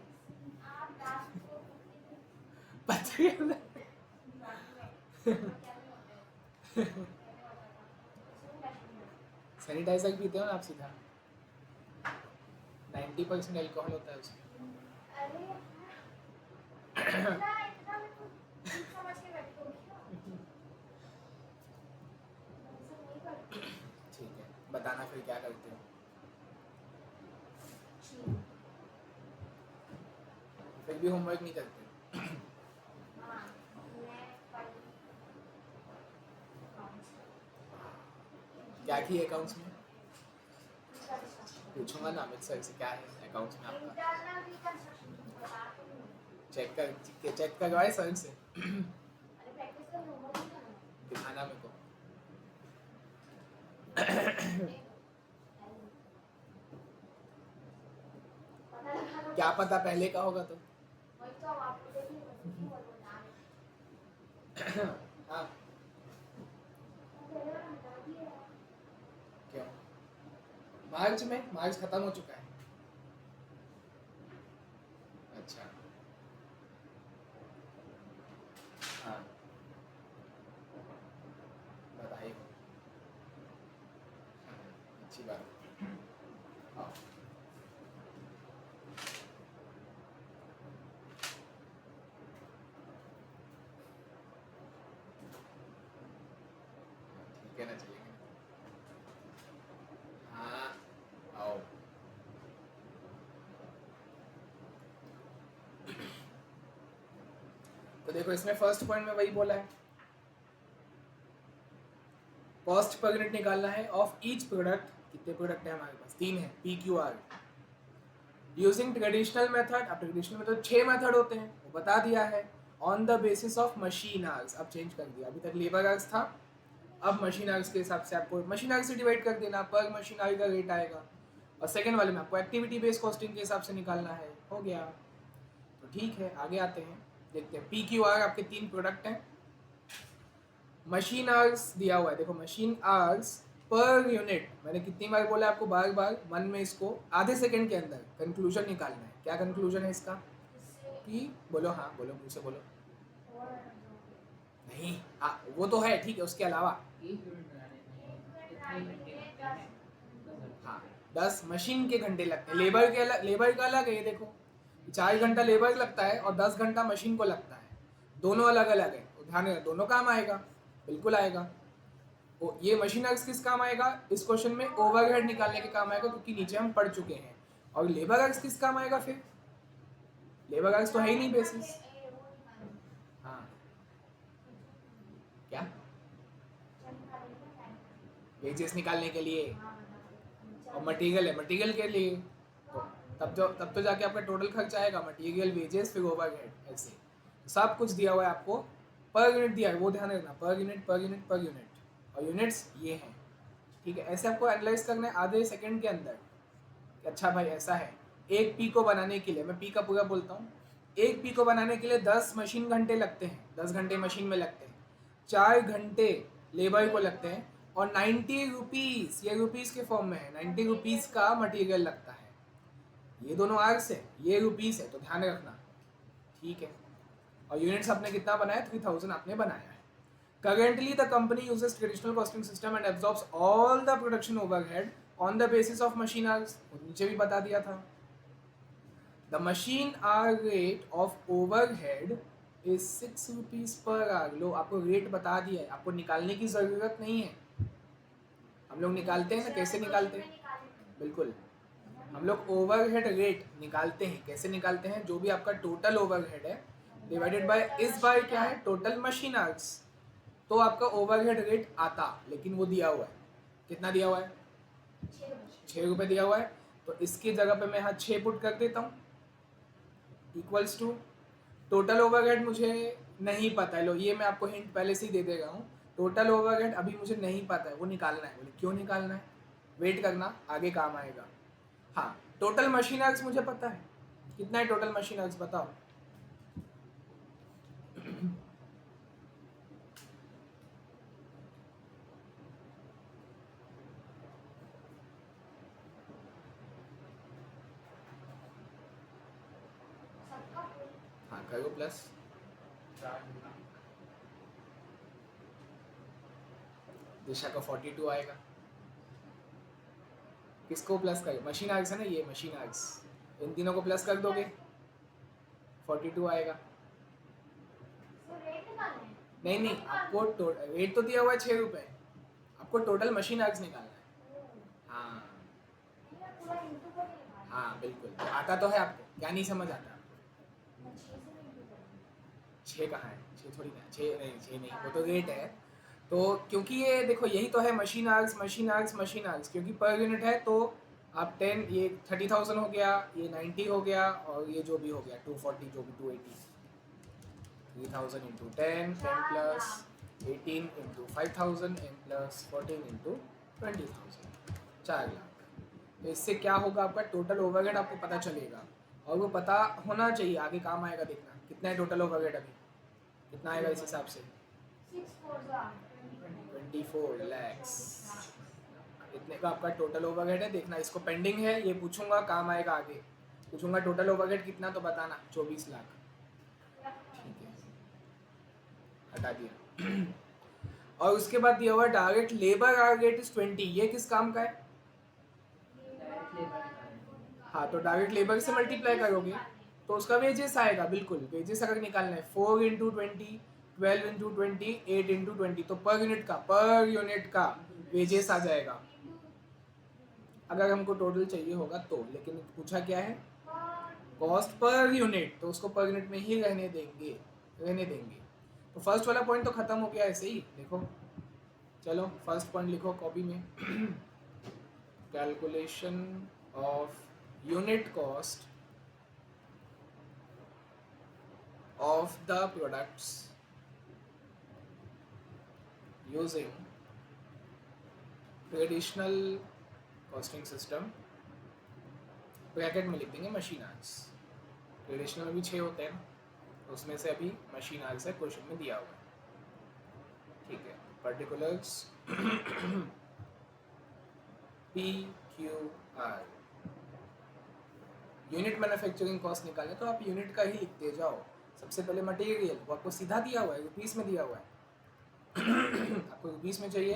पता सैनिटाइजर पीते हो ना आप सीधा, 90% अल्कोहल होता है उसमें। ठीक है, बताना फिर क्या करते हो। फिर भी होमवर्क नहीं करते। क्या किए अकाउंट्स में? पूछूंगा ना अमित सर से क्या है अकाउंट्स में आपका। चेक करवाए सर से। दिखाना मेरे को। क्या पता पहले का होगा तो। हाँ क्यों? मार्च खत्म हो चुका है। अच्छा हाँ बधाई हो। अच्छी बात है। हाँ ठीक है ना, चलेगा। हाँ आओ। तो देखो इसमें फर्स्ट पॉइंट में वही बोला है, कॉस्ट पर यूनिट निकालना है ऑफ ईच प्रोडक्ट। कितने प्रोडक्ट है हमारे पास? 3 है, P Q R. Using traditional method, अब ट्रेडिशनल मेथड 6 मेथड होते हैं वो बता दिया है। On the basis of machine hours, अब चेंज कर दिया, अभी तक लेबर आवर्स था, अब मशीन आवर्स के हिसाब से आपको मशीन आवर्स से डिवाइड कर देना, पर मशीन आवर का रेट आएगा। और सेकंड वाले में आपको एक्टिविटी बेस्ड कॉस्टिंग के हिसाब से निकालना है। हो गया। तो ठीक है आगे आते हैं, देखते हैं। पी क्यू आर आपके 3 प्रोडक्ट हैं। मशीन आवर्स दिया हुआ है, देखो मशीन आवर्स पर यूनिट, मैंने कितनी बार बोला आपको, बार बार मन में इसको आधे सेकंड के अंदर कंक्लूजन निकालना है। क्या कंक्लूजन है इसका? कि बोलो, हाँ बोलो, मुझसे बोलो। नहीं वो तो है ठीक है, उसके अलावा एक यूनिट बनाने में कितने घंटे लगते हैं? हाँ 10 मशीन के घंटे लगते हैं। लेबर के अलग, लेबर का अलग है। ये देखो 4 घंटा लेबर लगता है और 10 घंटा मशीन को लगता है, दोनों अलग अलग है। तो ध्यान रखना, दोनों काम आएगा, बिल्कुल आएगा। वो ये मशीन आवर्स किस काम आएगा इस क्वेश्चन में? ओवरहेड निकालने के काम आएगा, क्योंकि नीचे हम पढ़ चुके हैं। और लेबर आवर्स किस काम आएगा फिर? लेबर आवर्स तो है ही नहीं बेसिस। हाँ क्या? वेजेस निकालने के लिए, और मटेरियल है मटेरियल के लिए। तो तब तो जाके आपका टोटल खर्च आएगा, मटेरियल, वेजेस, फिर ओवरहेड, ऐसे सब कुछ दिया हुआ है आपको। पर यूनिट दिया है, वो ध्यान रखना, per unit per unit per unit, और यूनिट्स ये हैं। ठीक है, ऐसे आपको एनालाइज करना है आधे सेकंड के अंदर। अच्छा भाई ऐसा है, एक पी को बनाने के लिए, मैं पी का पूरा बोलता हूँ, एक पी को बनाने के लिए 10 मशीन घंटे लगते हैं, 10 घंटे मशीन में लगते हैं, 4 घंटे लेबर को लगते हैं, और 90 रुपीज़, ये रुपीज़ के फॉर्म में है, 90 रुपीज़ का मटेरियल लगता है। ये दोनों आर्स है, ये रुपीज़ है, तो ध्यान रखना। ठीक है, और यूनिट्स आपने कितना बनाया? 3000 आपने बनाया है। Currently, the company uses traditional costing system and absorbs all the production overhead on the basis of machine hours. नीचे भी बता दिया था। The machine hour rate of overhead is 6 rupees per hour. लो आपको रेट बता दिया है, आपको निकालने की ज़रूरत नहीं है। हम लोग निकालते हैं ना, कैसे निकालते हैं? बिल्कुल, हम लोग ओवरहेड रेट निकालते हैं। कैसे निकालते हैं? जो भी आपका टोटल ओवरहेड है डिवाइडेड बाय इस बार क्या है? टोटल मशीन आवर्स, तो आपका ओवरहेड रेट आता। लेकिन वो दिया हुआ है, कितना दिया हुआ है? 6 रुपये दिया हुआ है। तो इसकी जगह पे मैं यहाँ 6 पुट कर देता हूँ, इक्वल्स टू टोटल ओवरहेड मुझे नहीं पता है। लो ये मैं आपको हिंट पहले से ही दे दे रहा हूँ, टोटल ओवरहेड अभी मुझे नहीं पता है, वो निकालना है। बोले क्यों निकालना है? वेट करना, आगे काम आएगा। हाँ टोटल मशीन आवर्स मुझे पता है, कितना है टोटल मशीन आवर्स बताओ? हाँ करो प्लस, दिशा का 42 आएगा, किसको प्लस कर, मशीन आर्क्स है ना, ये मशीन आर्क्स, इन तीनों को प्लस कर दोगे 42 आएगा। नहीं नहीं, आपको रेट तो दिया हुआ है 6 रुपये, आपको टोटल मशीन आर्क्स निकालना है। हाँ हाँ बिल्कुल, तो आता तो है आपको, क्या नहीं समझ आता? 6 कहाँ है, 6 थोड़ी ना, 6 नहीं, 6 नहीं, वो तो रेट है। तो क्योंकि ये देखो यही तो है machine arcs machine arcs machine arcs, क्योंकि पर यूनिट है तो आप 10, ये 30,000 हो गया, ये 90 हो गया, और ये जो भी हो गया 240, जो भी 280, 3,000 into 10 plus 18 into 5,000 and plus 14 into 20,000, 4 lakh. तो इससे क्या होगा, आपका टोटल ओवरहेड आपको पता चलेगा, और वो पता होना चाहिए, आगे काम आएगा। देखना कितना है टोटल ओवरहेड, अभी कितना आएगा इस हिसाब से, 24 lakhs, इतने का आपका टोटल ओवरहेड है। देखना इसको पेंडिंग है, ये पूछूंगा, काम आएगा आगे, पूछूंगा टोटल ओवरहेड कितना, तो बताना 24 लाख। ठीक है, हटा दिया। और उसके बाद दिया हुआ डायरेक्ट लेबर टारगेट इज 20, ये किस काम का है? डायरेक्ट लेबर निकालना। हाँ, तो डायरेक्ट लेबर से मल्टीप्लाई करोगे तो उसका वेजेस आएगा, बिल्कुल वेजेस अगर निकालना है 4 इंटू 20, 12 इंटू 20, 8 इंटू 20, तो पर यूनिट का वेजेस आ जाएगा, अगर हमको टोटल चाहिए होगा तो। लेकिन पूछा क्या है, कॉस्ट पर यूनिट, तो उसको पर यूनिट में ही रहने देंगे। तो फर्स्ट वाला पॉइंट तो खत्म हो गया ऐसे ही, देखो चलो फर्स्ट पॉइंट लिखो कॉपी में। Calculation of unit cost of the products using traditional costing system, bracket में लिख देंगे मशीन आर्क्स। ट्रेडिशनल में भी 6 होते हैं, तो उसमें से अभी मशीन आर्क्स है, क्वेश्चन में दिया हुआ है। ठीक है, particulars PQR, unit manufacturing cost निकालने तो आप यूनिट का ही लिखते जाओ। सबसे पहले मटेरियल, वो आपको सीधा दिया हुआ है, रुपीस में दिया हुआ है। आपको रुपीस में चाहिए,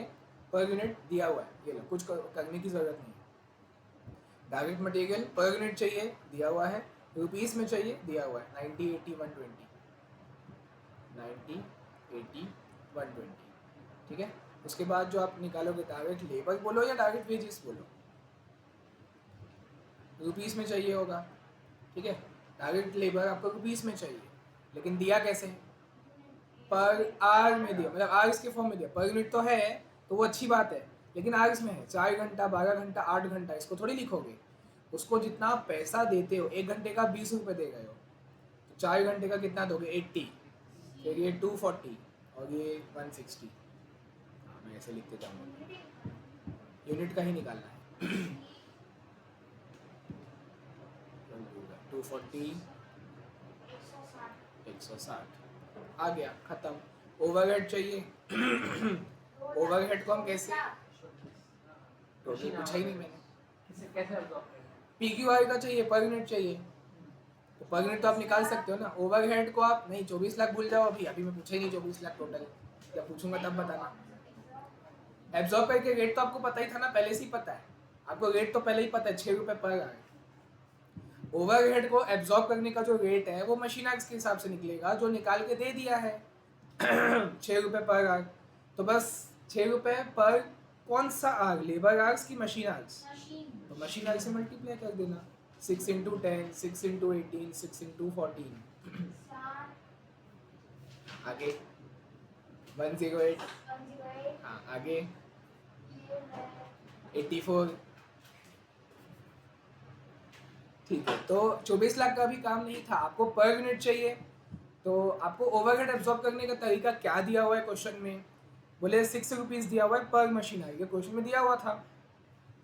पर यूनिट दिया हुआ है, ये लो, कुछ करने की जरूरत नहीं है। डायरेक्ट मटेरियल पर यूनिट चाहिए, दिया हुआ है, रुपीस में चाहिए, दिया हुआ है 90, 80, 120, 90, 80, 120। ठीक है, उसके बाद जो आप निकालोगे, डायरेक्ट लेबर बोलो या डायरेक्ट वेजेस बोलो, रुपीस में चाहिए होगा। ठीक है, डायरेक्ट लेबर आपको रुपीस में चाहिए, लेकिन दिया कैसे, पर आवर में दिया, मतलब आवर्स के फॉर्म में दिया। पर यूनिट तो है तो वो अच्छी बात है, लेकिन आवर्स में है, 4 घंटा, 12 घंटा, 8 घंटा, इसको थोड़ी लिखोगे। उसको जितना आप पैसा देते हो, 1 घंटे का 20 रुपये दे गए हो, तो 4 घंटे का कितना दोगे, 80, फिर ये 240 और ये 160। हाँ, मैं ऐसे लिखते जाऊँगा, यूनिट का ही निकालना है। 240, 160 आ गया, खत्म। ओवरहेड चाहिए। ओवरहेड को हम कैसे, टोटल पूछा ही नहीं मैंने। किसे कैसे absorb करेंगे? PQR का चाहिए, पर यूनिट चाहिए, तो पर यूनिट तो आप निकाल सकते हो ना। ओवरहेड को आप नहीं, 24 लाख भूल जाओ, अभी मैं पूछा ही नहीं 24 लाख टोटल, जब पूछूंगा तब बताना। एब्जॉर्ब करके रेट तो आपको पता ही था ना, पहले से ही पता है आपको, रेट तो पहले ही पता है, 6 रुपये पर आवर। ओवरहेड को एब्जॉर्ब करने का जो रेट है वो मशीन आर्क्स के हिसाब से निकलेगा, जो निकाल के दे दिया है। 6 रुपये पर आवर, तो बस 6 रुपये पर कौन सा आर्क, लेबर आर्क्स की मशीन आर्क्स, तो मशीन आर्क से मल्टीप्लाई कर देना, 6 इंटू 10, 6 इंटू 18, 6 इंटू 14। आगे 108, हाँ आगे 84। ठीक है, तो 24 लाख का भी काम नहीं था, आपको पर यूनिट चाहिए। तो आपको ओवरहेड एब्जॉर्ब करने का तरीका क्या दिया हुआ है क्वेश्चन में, बोले 6 रुपीज़ दिया हुआ है पर मशीन आर्क, ये क्वेश्चन में दिया हुआ था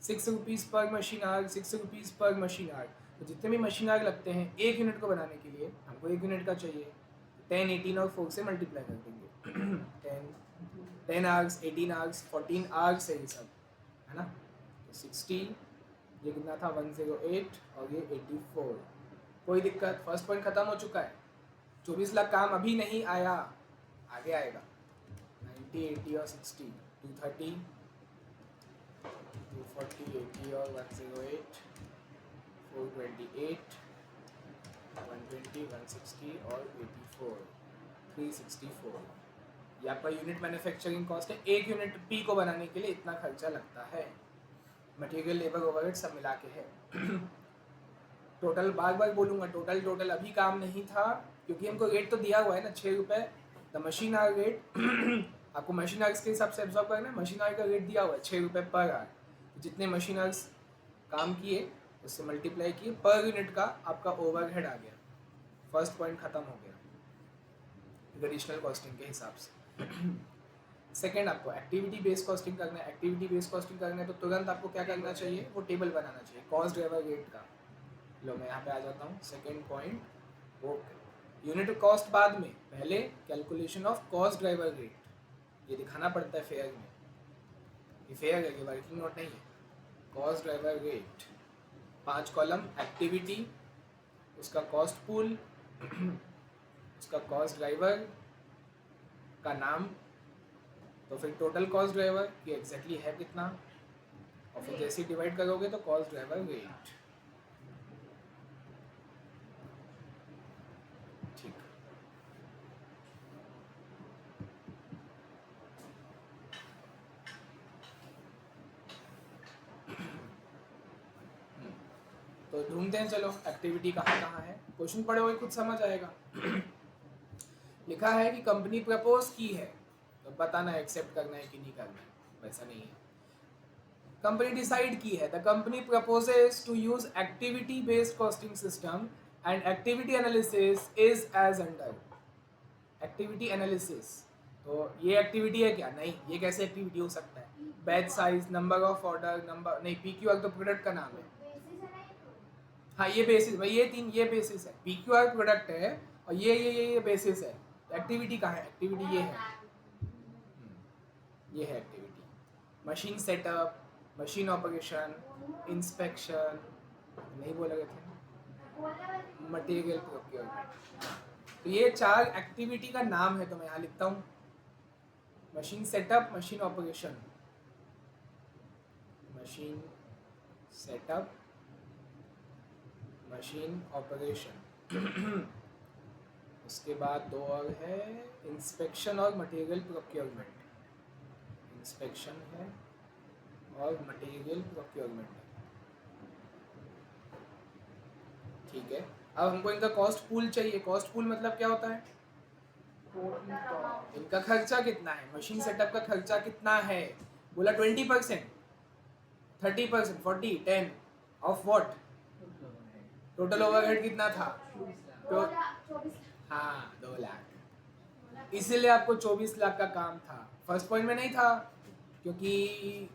6 रुपीज़ पर मशीन आर्क, 6 रुपीज़ पर मशीन आर्क। तो जितने भी मशीन आर्क लगते हैं एक यूनिट को बनाने के लिए, हमको 1 यूनिट का चाहिए, 10, 18 और 4 से मल्टीप्लाई कर देंगे। 10 आर्क्स, 18 आर्क्स, 14 आर्क्स है ये सब, है ना। तो 60, ये कितना था 108 और ये 84। कोई दिक्कत, फर्स्ट पॉइंट खत्म हो चुका है। 24 लाख काम अभी नहीं आया, आगे आएगा। 90, 80 और 60, 230, 240, 80 और 108, 428, 120, 160 और 84, 364। ये आपका यूनिट मैन्युफैक्चरिंग कॉस्ट है। एक यूनिट पी को बनाने के लिए इतना खर्चा लगता है। मटेरियल, लेबर, ओवरहेड सब मिला के है। टोटल बार बार बोलूँगा, टोटल अभी काम नहीं था, क्योंकि हमको रेट तो दिया हुआ है ना, 6 रुपये द मशीन आवर रेट। आपको मशीन आवर्स के हिसाब से एब्जॉर्ब करना है। मशीन आवर का रेट दिया हुआ है 6 रुपये पर आवर। तो जितने मशीन आवर्स काम किए उससे मल्टीप्लाई किए, पर यूनिट का आपका ओवरहेड आ गया। फर्स्ट पॉइंट खत्म हो गया एडिशनल कॉस्टिंग के हिसाब से। सेकेंड, आपको एक्टिविटी बेस्ड कॉस्टिंग करना है। एक्टिविटी बेस्ड कॉस्टिंग करना है तो तुरंत आपको क्या करना चाहिए, वो टेबल बनाना चाहिए कॉस्ट ड्राइवर रेट का। लो मैं यहाँ पे आ जाता हूँ। सेकेंड पॉइंट, वो यूनिट कॉस्ट बाद में, पहले calculation of cost driver rate. ये दिखाना पड़ता है फेयर में, ये फेयर है, ये वर्किंग नोट नहीं है। Cost driver rate 5 column, activity, उसका कॉस्ट पूल, उसका कॉस्ट ड्राइवर का नाम, तो फिर टोटल कॉस्ट ड्राइवर कि एग्जैक्टली है कितना, और फिर जैसे ही डिवाइड करोगे तो कॉस्ट ड्राइवर रेट। ठीक, तो ढूंढते हैं, चलो एक्टिविटी कहाँ कहाँ है। क्वेश्चन पढ़े हुए कुछ समझ आएगा। लिखा है कि कंपनी प्रपोज की है, तो बताना एक्सेप्ट करना है कि नहीं करना है, वैसा नहीं है। कंपनी डिसाइड की है, the company proposes to use activity based costing system and activity analysis is as under. Activity analysis, तो ये एक्टिविटी है क्या? नहीं, ये कैसे एक्टिविटी हो सकता है? Batch size, number of order, number नहीं, PQR तो प्रोडक्ट का नाम है। हाँ ये बेसिस भाई, ये तीन, ये बेसिस है। PQR प्रोडक्ट है और ये बेसिस है। एक्टिविटी कहाँ है? एक्टिविटी ये है, ये है activity. Machine setup, machine operation, inspection, नहीं बोला गया था, मटेरियल प्रोक्योरमेंट। तो ये 4 एक्टिविटी का नाम है, तो मैं यहाँ लिखता हूँ machine setup, machine operation, machine setup, machine operation. उसके बाद 2 और है, इंस्पेक्शन और मटेरियल प्रोक्योरमेंट। इंस्पेक्शन है और मटेरियल प्रोक्योरमेंट, ठीक है। अब हमको इनका कॉस्ट पूल चाहिए। कॉस्ट पूल मतलब क्या होता है? इनका खर्चा कितना है, मशीन सेटअप का खर्चा कितना है? बोला 20%, 30%, 40, 10 ऑफ व्हाट? टोटल ओवरहेड कितना था? तो हाँ 2 लाख। इसीलिए आपको 24 लाख का काम था। फर्स्ट पॉइंट में नहीं था, क्योंकि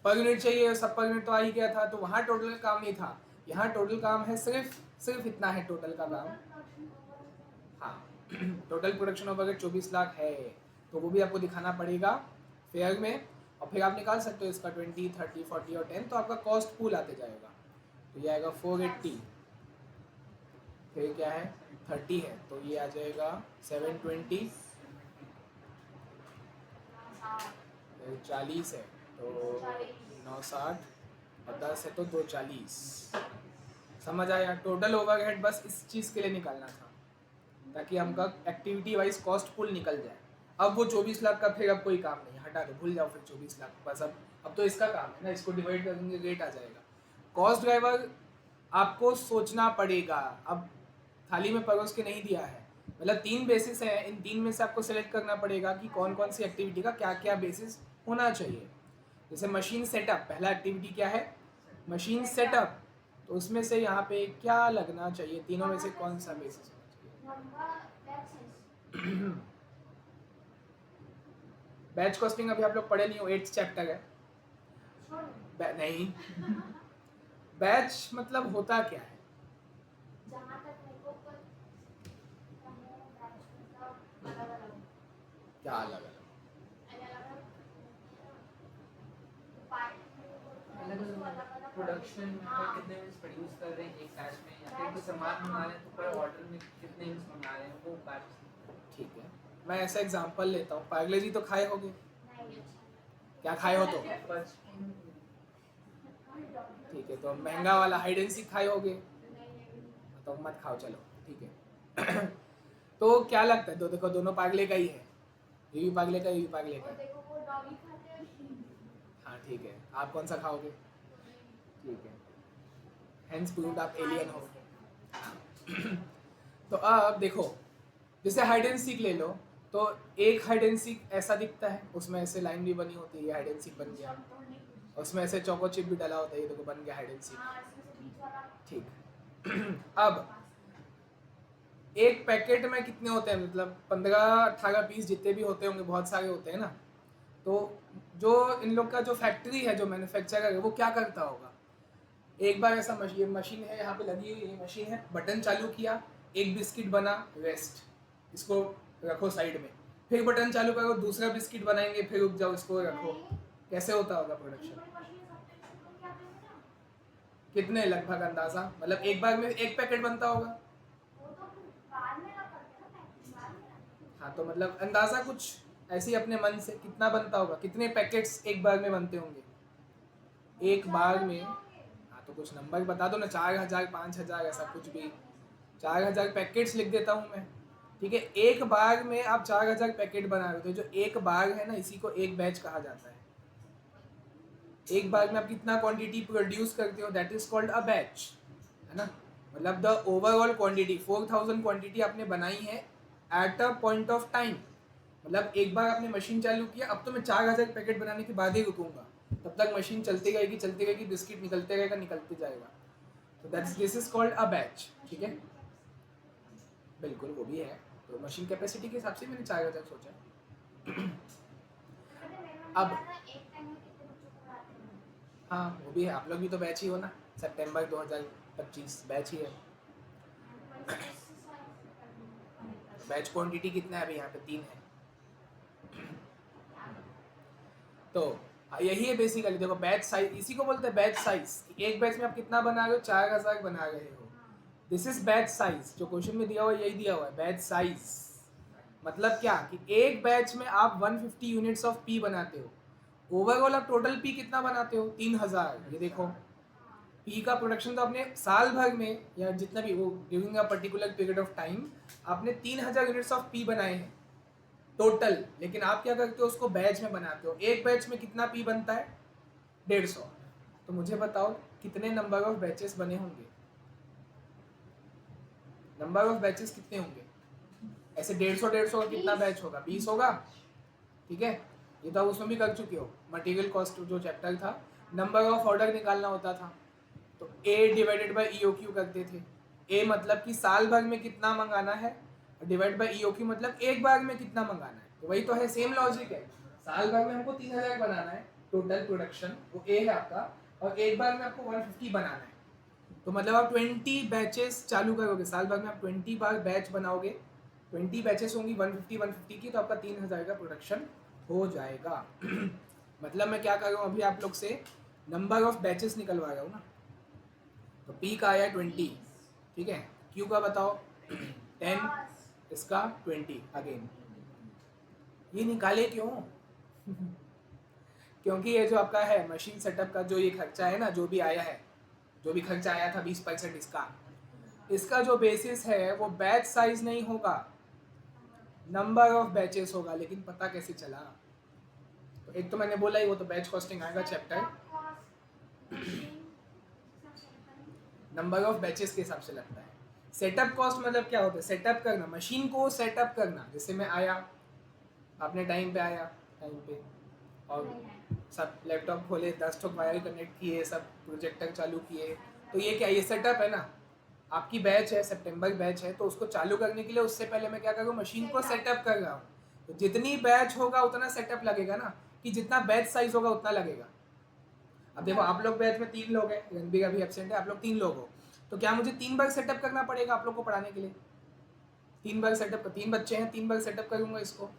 पर यूनिट चाहिए, सब पर यूनिट तो आ ही गया था, तो वहाँ टोटल काम नहीं था। यहाँ टोटल काम है, सिर्फ इतना है टोटल का काम। हाँ टोटल प्रोडक्शन ओवरहेड 24 लाख है, तो वो भी आपको दिखाना पड़ेगा फेयर में, और फिर आप निकाल सकते हो इसका 20, 30, 40 और 10, तो आपका कॉस्ट पूल आते जाएगा। तो ये आएगा 480, फिर क्या है 30 है, तो ये आ जाएगा 720, फिर 40 है तो 960, और 10 है तो 240। समझ आया? टोटल ओवरहेड बस इस चीज़ के लिए निकालना था, ताकि हमका एक्टिविटी वाइज कॉस्ट पूल निकल जाए। अब वो 24 लाख का फिर अब कोई काम नहीं, हटा दो, भूल जाओ फिर 24 लाख। बस अब तो इसका काम है ना, इसको डिवाइड करेंगे रेट आ जाएगा। कॉस्ट ड्राइवर आपको सोचना पड़ेगा, अब थाली में परोस के नहीं दिया है, मतलब 3 बेसिस है, इन 3 में से आपको सेलेक्ट करना पड़ेगा कि कौन कौन सी एक्टिविटी का क्या क्या बेसिस होना चाहिए। जैसे मशीन सेटअप, पहला एक्टिविटी क्या है? मशीन सेटअप, तो उसमें से यहाँ पे क्या लगना चाहिए? तीनों में से कौन सा बेसिस होना चाहिए? बैच कॉस्टिंग अभी आप लोग पढ़े नहीं हो, 8th चैप्टर है। नहीं बैच मतलब होता क्या है? क्या अलग अलग? प्रोडक्शन में कितने यूनिट्स प्रोड्यूस कर रहे हैं एक बैच में, या फिर कोई सामान मंगा रहे हैं तो पर ऑर्डर में कितने यूनिट्स मंगा रहे हैं, वो बैच। ठीक है, मैं ऐसा एग्जांपल लेता हूँ। पागले जी तो खाए होगे, क्या खाए हो? तो ठीक है, तो महंगा वाला हाइड एंड सीक खाए होगे, तो मत खाओ, चलो ठीक है। तो क्या लगता है, तो देखो दोनों पागले का ही है, ये भी पागले का, ये भी पागले का। हाँ ठीक है, आप कौन सा खाओगे? ठीक है, हेंस प्रूव्ड आप एलियन हो। तो अब देखो, जैसे हाइड एंड सीक ले लो, तो एक हाइड एंड सीक ऐसा दिखता है, उसमें ऐसे लाइन भी बनी होती है, ये हाइड एंड सीक बन गया, उसमें ऐसे चोको चिप भी डाला होता है, ये देखो बन गया हाइड एंड सीक। ठीक। अब एक पैकेट में कितने होते हैं, मतलब 15-18 पीस जितने भी होते होंगे, बहुत सारे होते हैं ना। तो जो इन लोग का जो फैक्ट्री है, जो मैन्युफैक्चरर है, वो क्या करता होगा, एक बार ऐसा मशीन है यहाँ पे लगी हुई, ये मशीन है, बटन चालू किया, एक बिस्किट बना, रेस्ट, इसको रखो साइड में, फिर बटन चालू करो, दूसरा बिस्किट बनाएंगे, फिर रुक जाओ, इसको रखो। कैसे होता होगा प्रोडक्शन? कितने लगभग अंदाजा, मतलब एक बार में एक पैकेट बनता होगा? हाँ, तो मतलब अंदाजा कुछ ऐसे ही अपने मन से कितना बनता होगा, कितने पैकेट्स एक बार में बनते होंगे एक बार में? हाँ, तो कुछ नंबर बता दो ना, 4000, 5000, ऐसा कुछ भी। 4000 पैकेट्स लिख देता हूँ मैं, ठीक है। एक बार में आप 4000 पैकेट बना रहे हो, तो जो एक बार है ना, इसी को एक बैच कहा जाता है। एक बार में आप कितना क्वांटिटी प्रोड्यूस करते हो, that is called a batch, है ना। मतलब द ओवरऑल क्वांटिटी 4000 क्वांटिटी आपने बनाई है at a point of time. मतलब एक बार आपने मशीन चालू किया, अब तो मैं 4000 पैकेट बनाने के बाद ही रुकूंगा, तब तक मशीन चलती रहेगी, बिस्किट निकलते रहेगा, निकलते जाएगा। तो that's this is called a batch, ठीक है। बिल्कुल, वो भी है, तो मशीन कैपेसिटी के हिसाब से मैंने 4000 सोचा। अब हाँ, वो भी है, आप लोग भी तो बैच ही हो ना, सितंबर 2025 बैच ही है। बैच क्वांटिटी कितना है अभी यहाँ पे? 3 है। तो यही है बेसिकली, देखो बैच साइज, इसी को बोलते हैं बैच साइज। एक बैच में आप कितना बना रहे हो? 4000 बना रहे हो, दिस इज बैच साइज। जो क्वेश्चन में दिया हुआ है यही दिया हुआ है, बैच साइज। मतलब क्या कि एक बैच में आप 150 यूनिट्स ऑफ पी बनाते हो, ओवरऑल आप टोटल पी कितना बनाते हो? 3000। ये देखो, पी का प्रोडक्शन तो आपने साल भर में, या जितना भी वो during a particular period of time, आपने 3000 यूनिट्स ऑफ पी बनाए हैं टोटल। लेकिन आप क्या करते हो, उसको बैच में बनाते हो। एक बैच में कितना पी बनता है? 150। तो मुझे बताओ कितने नंबर ऑफ बैचेस बने होंगे? नंबर ऑफ बैचेस कितने होंगे? ऐसे 150 का कितना बैच होगा? 20 होगा, ठीक है। ये तो आप उसमें भी कर चुके हो, मटेरियल कॉस्ट जो चैप्टर था, नंबर ऑफ ऑर्डर निकालना होता था, तो ए डिवाइडेड बाई EOQ करते थे। ए मतलब कि साल भर में कितना मंगाना है, डिवाइड बाई EOQ मतलब एक बार में कितना मंगाना है। तो वही तो है, सेम लॉजिक है। साल भर में हमको 3000 बनाना है टोटल प्रोडक्शन, वो ए है आपका, और एक बार में आपको 150 बनाना है। तो मतलब आप 20 बैचेस चालू करोगे, साल भर में आप 20 बार बैच बनाओगे, 20 बैचेस होंगी 150 की, तो आपका 3000 का प्रोडक्शन हो जाएगा। मतलब मैं क्या कर रहा हूँ अभी आप लोग से, नंबर ऑफ बैचेस निकलवा रहा हूँ ना। तो पी का आया 20, ठीक है। क्यू का बताओ 10, इसका 20 अगेन। ये निकाले क्यों? क्योंकि ये जो आपका है मशीन सेटअप का जो ये खर्चा है ना, जो भी आया है, जो भी खर्चा आया था 20% इसका जो बेसिस है वो बैच साइज नहीं होगा, नंबर ऑफ बैचेस होगा। लेकिन पता कैसे चला? तो एक तो मैंने बोला ही, वो तो बैच कॉस्टिंग आएगा चैप्टर, नंबर ऑफ बैचेस के हिसाब से लगता है। सेटअप कॉस्ट मतलब क्या होता है? सेटअप करना, मशीन को सेटअप करना। जैसे मैं आया, आपने टाइम पे आया, टाइम पे, और सब लैपटॉप खोले, 10 ठोक वायर कनेक्ट किए, सब प्रोजेक्टर चालू किए, तो ये क्या? ये सेटअप है ना। आपकी बैच है, सितंबर बैच है, तो उसको चालू करने के लिए उससे पहले मैं क्या करूँ? मशीन को सेटअप कर रहा हूँ। तो जितनी बैच होगा उतना सेटअप लगेगा ना, कि जितना बैच साइज होगा उतना लगेगा। अब देखो, आप लोग बैच में 3 लोग हैं, रणबीर अभी एब्सेंट है, आप लोग 3 लोग हो, तो क्या मुझे 3 बार सेटअप करना पड़ेगा आप लोग को पढ़ाने के लिए? 3 बार सेटअप, 3 बच्चे हैं, 3 बार सेटअप करूंगा इसको?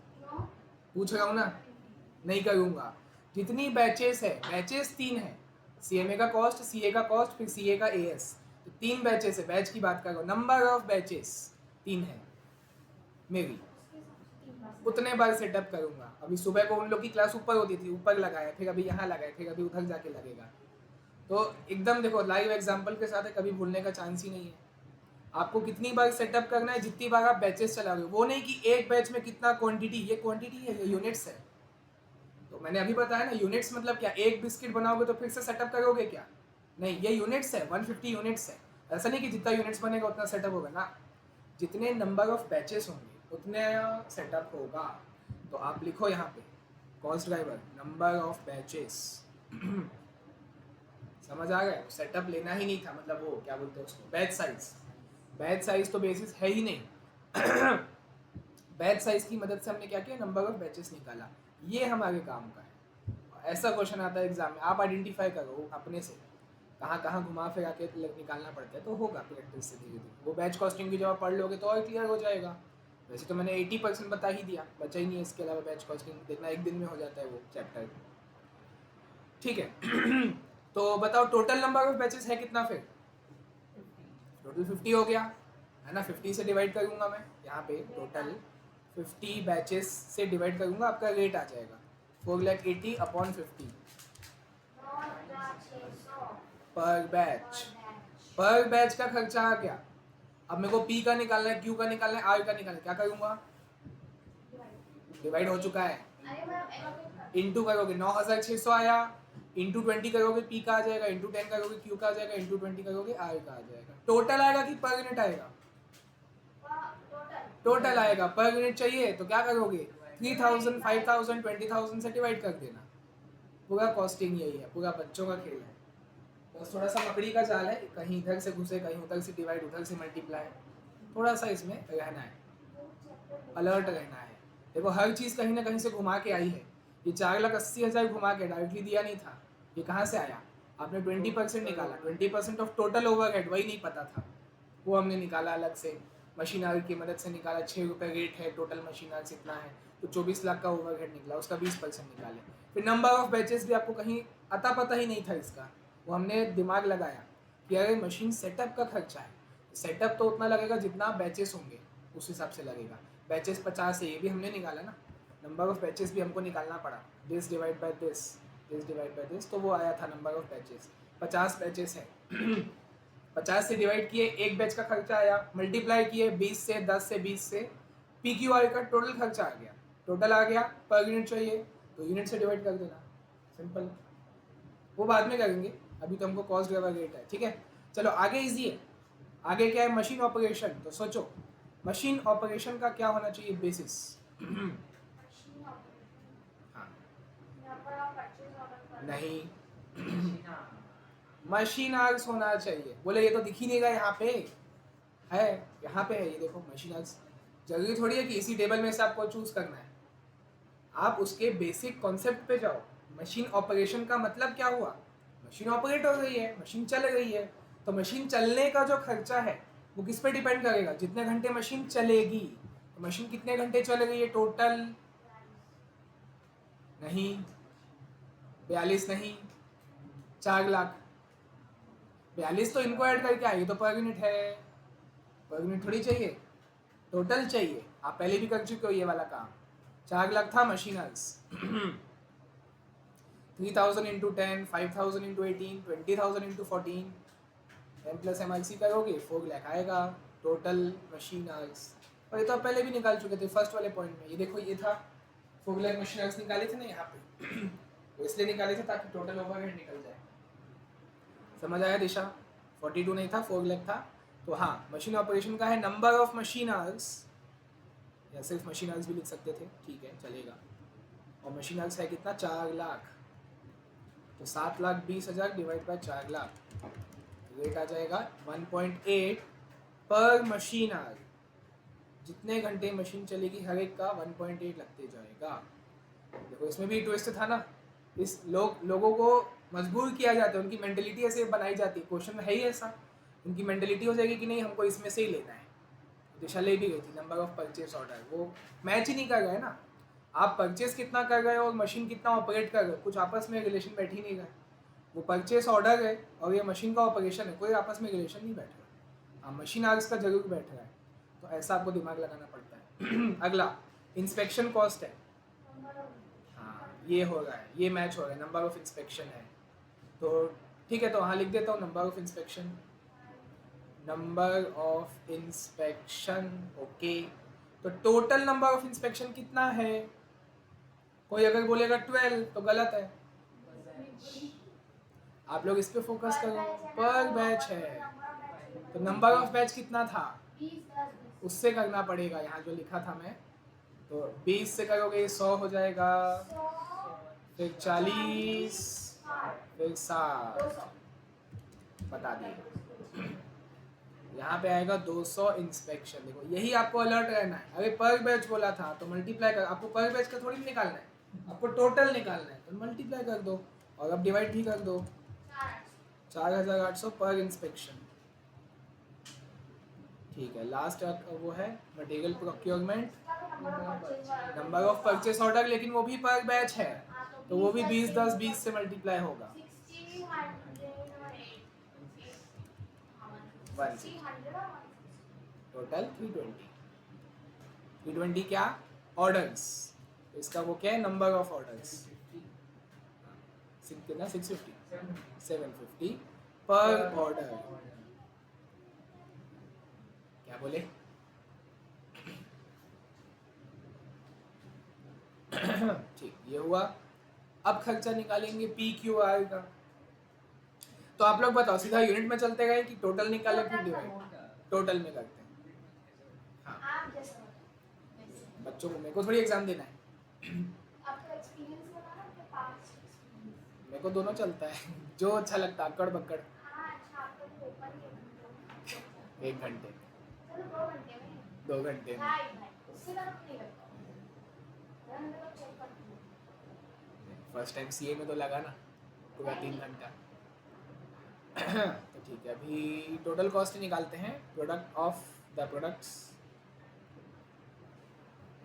पूछ रहा हूँ ना, नहीं करूंगा। जितनी बैचेस है, बैचेस 3 है, CMA का कॉस्ट, CA का कॉस्ट, फिर CA का AS, तो 3 बैचेस है, बैच की बात कर रहा हूँ। नंबर ऑफ बैचेस 3 है मेरी, उतने बार सेटअप करूंगा। अभी सुबह को उन लोग की क्लास ऊपर होती थी, ऊपर लगाया, फिर अभी यहाँ लगाया, फिर अभी उधर जाके लगेगा। तो एकदम देखो लाइव एग्जांपल के साथ है, कभी भूलने का चांस ही नहीं है। आपको कितनी बार सेटअप करना है, जितनी बार आप बैचेस चलाओगे, वो नहीं कि एक बैच में कितना क्वांटिटी, ये क्वांटिटी है, ये यूनिट्स है। तो मैंने अभी बताया ना, यूनिट्स मतलब क्या, एक बिस्किट बनाओगे तो फिर से सेटअप करोगे क्या, नहीं, ये यूनिट्स है, 150 यूनिट्स है। ऐसा नहीं कि जितना यूनिट्स बनेगा उतना सेटअप होगा ना, जितने नंबर ऑफ बैचेस होंगे उतने सेटअप होगा। तो आप लिखो यहाँ पे cost driver number of batches. समझ आ गया, सेटअप लेना ही नहीं था, मतलब वो क्या बोलते हैं उसको, बैच साइज। बैच साइज तो बेसिस है ही नहीं। बैच साइज की मदद से हमने क्या किया, नंबर ऑफ बैचेस निकाला, ये हमारे काम का है। ऐसा क्वेश्चन आता है एग्जाम में, आप आइडेंटिफाई करो अपने से कहाँ कहाँ घुमा फिरा के निकालना पड़ता है, तो होगा प्रैक्टिस से धीरे धीरे। वो बैच कॉस्टिंग की जब आप पढ़ लोगे तो और क्लियर हो जाएगा। वैसे तो मैंने 80% बता ही दिया, बचा ही नहीं है इसके अलावा। बैच कॉस्टिंग देखना, एक दिन में हो जाता है वो चैप्टर, ठीक है। तो बताओ टोटल नंबर ऑफ बैचेस है कितना फिर, टोटल 50 हो गया है ना। 50 से डिवाइड करूंगा मैं यहाँ पे, टोटल 50 बैचेस से डिवाइड करूंगा, आपका रेट आ जाएगा 480/50 पर बैच। पर बैच का खर्चा आ गया। अब मेरे को पी का निकालना है, क्यू का निकालना है, आर का निकालना है, क्या करूंगा, डिवाइड हो चुका है, इंटू करोगे 9600 आया, इंटू 20 करोगे पी का आ जाएगा, इंटू 10 करोगे क्यू का आ जाएगा, इंटू 20 करोगे आर का आ जाएगा। टोटल आएगा कि पर यूनिट आएगा, टोटल आएगा। पर यूनिट चाहिए तो क्या करोगे, 3000 5000 20000 से डिवाइड कर देना। पूरा कॉस्टिंग यही है, पूरा बच्चों का खेल है, बस थोड़ा सा मकड़ी का जाल है, कहीं इधर से घुसे, कहीं उधर से डिवाइड, उधर से मल्टीप्लाई, थोड़ा सा इसमें रहना है, अलर्ट रहना है। देखो हर चीज़ कहीं ना कहीं से घुमा के आई है। ये 4,80,000 घुमा के डायरेक्टली दिया नहीं था, ये कहाँ से आया, आपने 20% निकाला, 20% ऑफ टोटल ओवरहेड, वही नहीं पता था, वो हमने निकाला अलग से, मशीनरी की मदद से निकाला। 6 रुपये रेट है, टोटल मशीनरी इतना है, तो 24 लाख का ओवरहेड निकला, उसका 20% निकाले। फिर नंबर ऑफ बैचेस भी आपको कहीं अता पता ही नहीं था इसका, वो हमने दिमाग लगाया कि अरे मशीन सेटअप का खर्चा है, सेटअप तो उतना लगेगा जितना बैचेस होंगे उस हिसाब से लगेगा। बैचेस 50 है, ये भी हमने निकाला ना, नंबर ऑफ बैचेस भी हमको निकालना पड़ा, this divide by this, this divide by this, तो वो आया था नंबर ऑफ बैचेस। 50 बैचेस है। 50 से डिवाइड किए, एक बैच का खर्चा आया, मल्टीप्लाई किए 20 से, 10 से, 20 से, पी क्यू आर का टोटल खर्चा आ गया, टोटल आ गया, पर यूनिट चाहिए तो यूनिट से डिवाइड कर देना, सिंपल। वो बाद में करेंगे, अभी तो हमको कॉस्ट ड्राइवर रेट है, ठीक है। चलो आगे इजी है, आगे क्या है, मशीन ऑपरेशन। तो सोचो मशीन ऑपरेशन का क्या होना चाहिए बेसिस। हाँ नहीं, मशीन आर्स होना चाहिए। बोले ये तो दिख ही नहीं रहा, यहाँ पे है, यहाँ पे है, ये देखो मशीन आर्स। जरूरी थोड़ी है कि इसी टेबल में से आपको चूज करना है, आप उसके बेसिक कॉन्सेप्ट पे जाओ। मशीन ऑपरेशन का मतलब क्या हुआ, मशीन ऑपरेट हो रही है, मशीन चल रही है, तो मशीन चलने का जो खर्चा है वो किस पे डिपेंड करेगा, जितने घंटे मशीन चलेगी। तो मशीन कितने घंटे चल रही है टोटल, नहीं 42 नहीं, 4 लाख। 42 तो इनको ऐड करके आइए, तो पर यूनिट है, पर यूनिट थोड़ी चाहिए, टोटल चाहिए। आप पहले भी कर चुके हो ये वाला काम। 4 लाख था मशीनर्स। 3000 into 10, 5000 into 18, 20,000 into 14, 10 plus MIC करोगे 4 लाख आएगा टोटल मशीनर्स। और ये तो आप पहले भी निकाल चुके थे फर्स्ट वाले पॉइंट में, ये देखो ये था 4 लाख मशीनर्स निकाले थे ना यहाँ पे। वो इसलिए निकाले थे ताकि टोटल ओवरहेड निकल जाए। समझ आया दिशा, 42 नहीं था, 4 लाख था। तो हाँ, मशीन ऑपरेशन का है नंबर ऑफ मशीनर्स, या सिर्फ मशीनर्स भी लिख सकते थे, ठीक है चलेगा। और मशीनर्स है कितना, 4 लाख, तो 7,20,000 डिवाइड बाय 4 लाख, रेट आ जाएगा 1.8 पर मशीन आवर। जितने घंटे मशीन चलेगी हर एक का 1.8 लगते जाएगा। देखो इसमें भी ट्विस्ट था ना, इस लोगों को मजबूर किया जाता है, उनकी मेंटेलिटी ऐसे बनाई जाती है, क्वेश्चन में है ही ऐसा, उनकी मेंटेलिटी हो जाएगी कि नहीं हमको इसमें से ही लेना है। दिशा ले भी गई थी नंबर ऑफ परचेस ऑर्डर, वो मैच ही नहीं कर रहे ना। आप परचेस कितना कर रहे हो और मशीन कितना ऑपरेट कर रहे हो, कुछ आपस में रिलेशन बैठ ही नहीं रहा। वो परचेस ऑर्डर है और ये मशीन का ऑपरेशन है, कोई आपस में रिलेशन नहीं बैठ रहा। हाँ मशीन आवर्स का जरूर बैठ रहा है, तो ऐसा आपको दिमाग लगाना पड़ता है। अगला इंस्पेक्शन कॉस्ट है, हाँ ये हो रहा है, ये मैच हो रहा है, नंबर ऑफ इंस्पेक्शन है। तो ठीक है, तो वहाँ लिख देता हूँ number of inspection, number of inspection. Okay, तो टोटल नंबर ऑफ इंस्पेक्शन कितना है? कोई अगर बोलेगा 12 तो गलत है, आप लोग इस पे फोकस करो, पर बैच है तो नंबर ऑफ बैच कितना था उससे करना पड़ेगा। यहाँ जो लिखा था मैं, तो 20 से करोगे 100 हो जाएगा, फिर 40, फिर 60, बता दिए। यहाँ पे आएगा 200 इंस्पेक्शन। देखो यही आपको अलर्ट रहना है। अगर पर बैच बोला था तो मल्टीप्लाई कर, आपको पर बैच का थोड़ी निकालना है, आपको टोटल निकालना है, तो मल्टीप्लाई कर दो और अब डिवाइड भी कर दो। 4800 पर इंस्पेक्शन। ठीक है, लास्ट वो है material procurement, number of purchase order, लेकिन वो भी पर बैच है तो वो भी 20 10 20 से मल्टीप्लाई होगा। 160 टोटल 320। 320 क्या? ऑर्डर्स। तो इसका वो क्या है? Number of orders. कितना? 650 750 पर ऑर्डर। क्या बोले? ठीक, ये हुआ। अब खर्चा निकालेंगे PQR का। तो आप लोग बताओ, सीधा यूनिट में चलते गए कि टोटल निकाले फिर डिवाइड? टोटल में करते हैं। हाँ, बच्चों को, मेरे को थोड़ी एग्जाम देना है। मेरे को दोनों चलता है, जो अच्छा लगता है, अक्कड़ बक्कड़। 1 घंटे, 2 घंटे में। फर्स्ट टाइम CA में तो लगा ना पूरा 3 घंटा। तो ठीक है, अभी टोटल कॉस्ट निकालते हैं, product of the products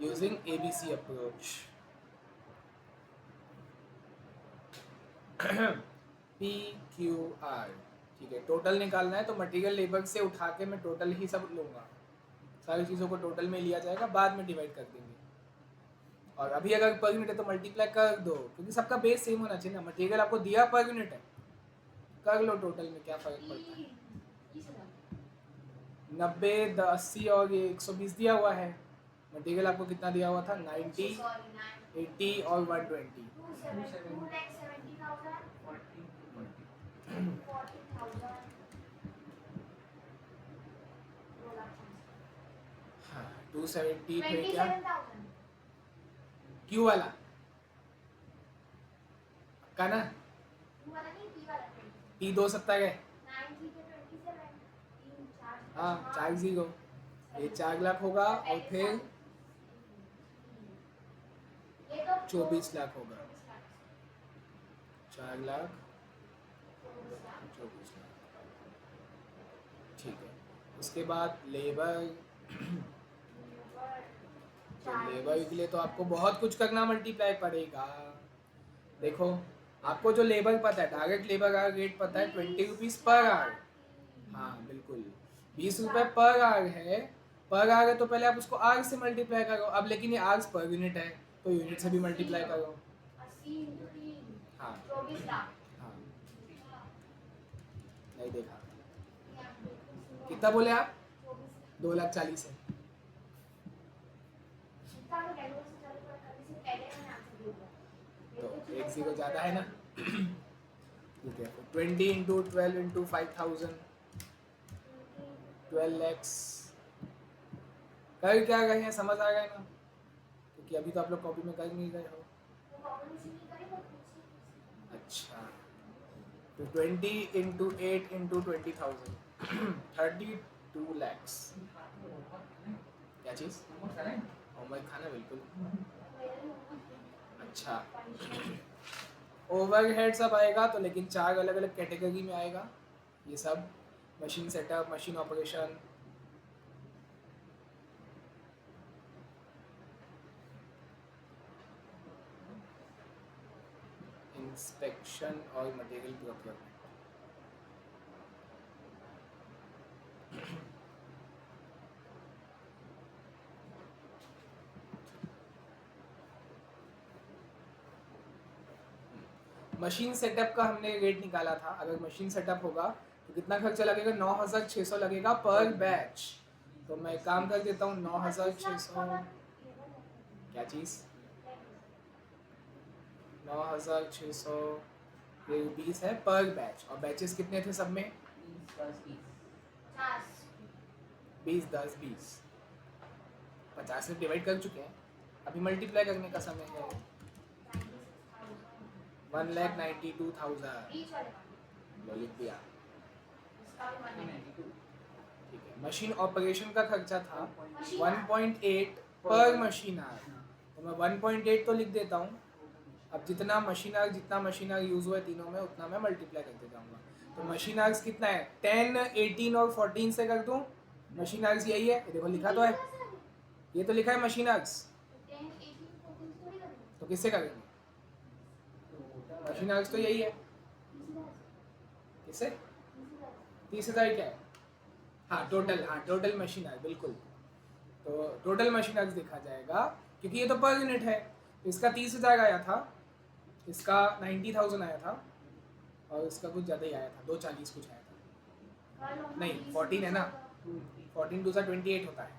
using ABC approach. PQR। ठीक है, टोटल निकालना है तो मटेरियल लेबर से उठा के मैं टोटल ही सब लूँगा, सारी चीज़ों को टोटल में लिया जाएगा, बाद में डिवाइड कर देंगे। और अभी अगर पर यूनिट है तो मल्टीप्लाई कर दो, क्योंकि सबका बेस सेम होना चाहिए ना। मटेरियल आपको दिया पर यूनिट है, कर लो टोटल में, क्या फ़र्क पड़ता है। 90 80 और ये 120 दिया हुआ है। मटेरियल आपको कितना दिया हुआ था? 90 80 और 120। हाँ, 270 फिर क्या? क्यू वाला का ना, T270 है। हाँ, 40, ये 4 लाख होगा और फिर 24 लाख होगा। 4 लाख 24 लाख। ठीक है, उसके बाद लेबर। तो लेबर के लिए तो आपको बहुत कुछ करना, मल्टीप्लाई पड़ेगा। देखो, आपको जो लेबर पता है, डायरेक्ट लेबर का रेट पता है 20 रुपीज़ पर आवर। हाँ बिल्कुल, 20 रुपये पर आवर है। पर आवर है तो पहले आप उसको आवर से मल्टीप्लाई करो। अब लेकिन ये आवर्स पर यूनिट है तो यूनिट से भी मल्टीप्लाई करो। हाँ हाँ, नहीं देखा। कितना बोले आप? 2,40,000 है। तो 1 0 ज़्यादा है ना। ठीक है, 20 इंटू 12 इंटू 5000, 12 लैक्स। कर क्या गए हैं, समझ आ गए ना? क्योंकि अभी तो आप लोग कॉपी में कर नहीं गए हो। अच्छा, तो 20 इंटू 8 इंटू 20,000, 32 लैक्स। क्या चीज़? होमवर्क खाना, बिल्कुल। अच्छा, ओवरहेड सब आएगा तो, लेकिन 4 अलग अलग कैटेगरी में आएगा ये सब। Machine setup, machine operation, inspection और मटेरियल प्रोक्योरमेंट। मशीन सेटअप का हमने रेट निकाला था। अगर मशीन सेटअप होगा तो कितना खर्चा लगेगा? 9600 लगेगा पर बैच। तो मैं काम कर देता हूँ 9600 क्या चीज़ 9600 ये रुपीस है पर बैच। और बैचेस कितने थे सब में? 20 10 20 50 से डिवाइड कर चुके हैं, अभी मल्टीप्लाई करने का समय है। 1,92,000 लो लिख दिया। ठीक है, मशीन ऑपरेशन का खर्चा था 1.8 पर मशीन आवर, तो मैं 1.8 तो लिख देता हूँ। अब जितना मशीन आवर यूज़ हुआ है तीनों में उतना मैं मल्टीप्लाई करते जाऊँगा। तो मशीन आवर्स कितना है? 10 18 और 14 से कर दूँ। मशीन आवर्स यही है, ये देखो लिखा तो है, ये तो लिखा है मशीन आवर्स। तो किससे करेंगे? मशीन आवर्स तो यही है, किससे? 30,000 क्या है? हाँ टोटल मशीन आवर्स, बिल्कुल। तो टोटल मशीन आवर्स देखा जाएगा क्योंकि ये तो पर यूनिट है। इसका 30,000 आया था, इसका 90,000 आया था और इसका कुछ ज़्यादा ही आया था, 240 कुछ आया था। नहीं 14 है ना, 14 2 28 होता है।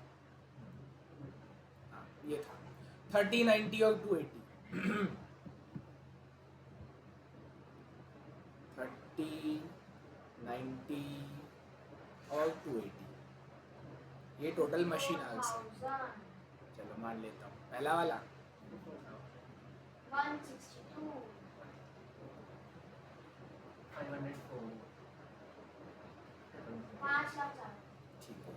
हाँ ये था 30 90 और 280 30 90 और 280 ये टोटल मशीन आवर्स है। चलो मान लेता हूँ पहला वाला 162 5 लाख ठीक है।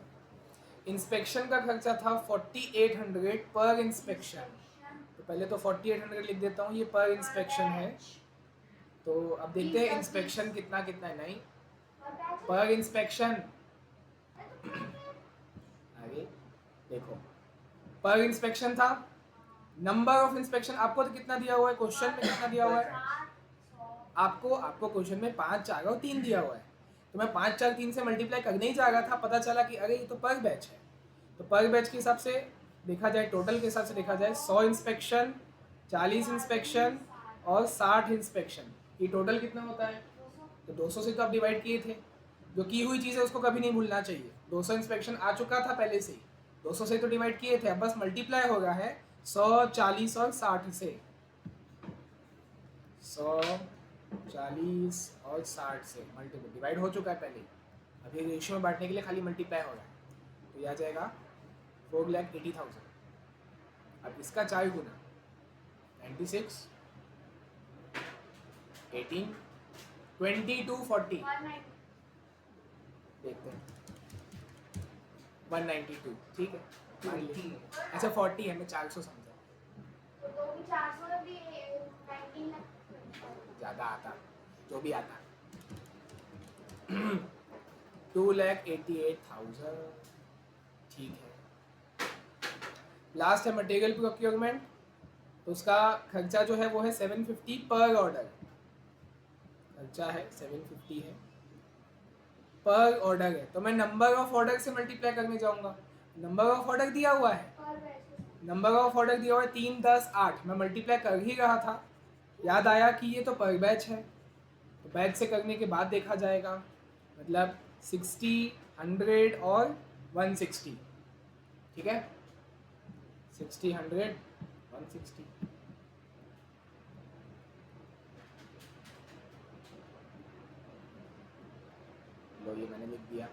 इंस्पेक्शन का खर्चा था 4800 पर इंस्पेक्शन। तो पहले तो 4800 लिख देता हूँ, ये पर इंस्पेक्शन है। तो अब देखते हैं इंस्पेक्शन कितना कितना है। नहीं पर इंस्पेक्शन आगे देखो, पर इंस्पेक्शन था। नंबर ऑफ इंस्पेक्शन आपको तो कितना दिया हुआ है क्वेश्चन में? कितना दिया हुआ है आपको क्वेश्चन में? 5 4 और 3 दिया हुआ है। तो मैं 5 4 3 से मल्टीप्लाई करने ही जा रहा था, पता चला कि अरे ये तो पर बैच है। तो पर बैच के हिसाब से देखा जाए, टोटल के हिसाब से देखा जाए 100 इंस्पेक्शन 40 इंस्पेक्शन और 60 इंस्पेक्शन, ये टोटल कितना होता है? तो 200 से तो आप डिवाइड किए थे। जो की हुई चीज़ है उसको कभी नहीं भूलना चाहिए। 200 इंस्पेक्शन आ चुका था पहले से ही, 200 से तो डिवाइड किए थे, अब बस मल्टीप्लाई हो रहा है 100 40 और 60 से। 100 40 और 60 से मल्टीपल डिवाइड हो चुका है पहले, अभी रेशियो में बांटने के लिए खाली मल्टीप्लाई हो रहा है। तो यह आ जाएगा 4,80,000। अब इसका 4 गुना 96 18 22 40 देखते हैं 192 ठीक है मान लीजिए। अच्छा 40 है, मैं 400 समझा, तो भी 400 भी 19 लाख ज़्यादा आता जो भी आता 2,88,000 ठीक है। लास्ट है मटेरियल प्रोक्योरमेंट, तो उसका खर्चा जो है वो है 750 पर ऑर्डर। खर्चा है 750 है पर ऑर्डर है, तो मैं नंबर ऑफ ऑर्डर से मल्टीप्लाई करने जाऊंगा। नंबर ऑफ ऑर्डर दिया हुआ है, पर बैच नंबर ऑफ ऑर्डर दिया हुआ है 3 10 8, मैं मल्टीप्लाई कर ही रहा था, याद आया कि ये तो पर बैच है। तो बैच से करने के बाद देखा जाएगा, मतलब 60 100 और 160 ठीक है। 60 100 160 लो ये मैंने लिख दिया।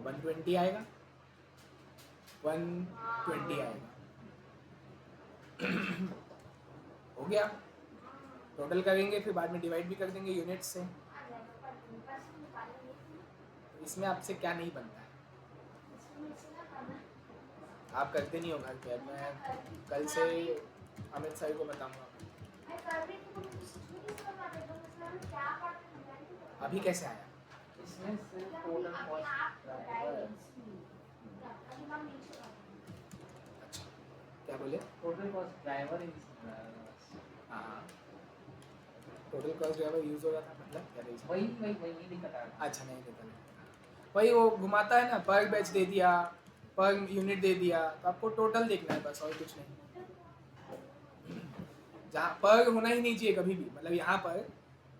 120 आएगा, 120 आएगा हो गया। टोटल करेंगे फिर बाद में डिवाइड भी कर देंगे यूनिट से। इसमें आपसे क्या नहीं बनता है, आप करते नहीं हो घर पे। मैं कल से अमित सर को बताऊंगा। अभी कैसे आया? इसमें सिर्फ टोटल कॉस्ट अच्छा क्या बोले? टोटल कॉस्ट ड्राइवर हाँ टोटल कॉस्ट ड्राइवर यूज़ हो रहा था, मतलब क्या रीज़न? वही नहीं दिक्कत आ रहा। अच्छा नहीं निकल, वही वो घुमाता है ना, पर बैच दे दिया पर यूनिट दे दिया, तो आपको टोटल देखना है बस, और कुछ नहीं। जहाँ पर होना ही नहीं चाहिए कभी भी, मतलब यहाँ पर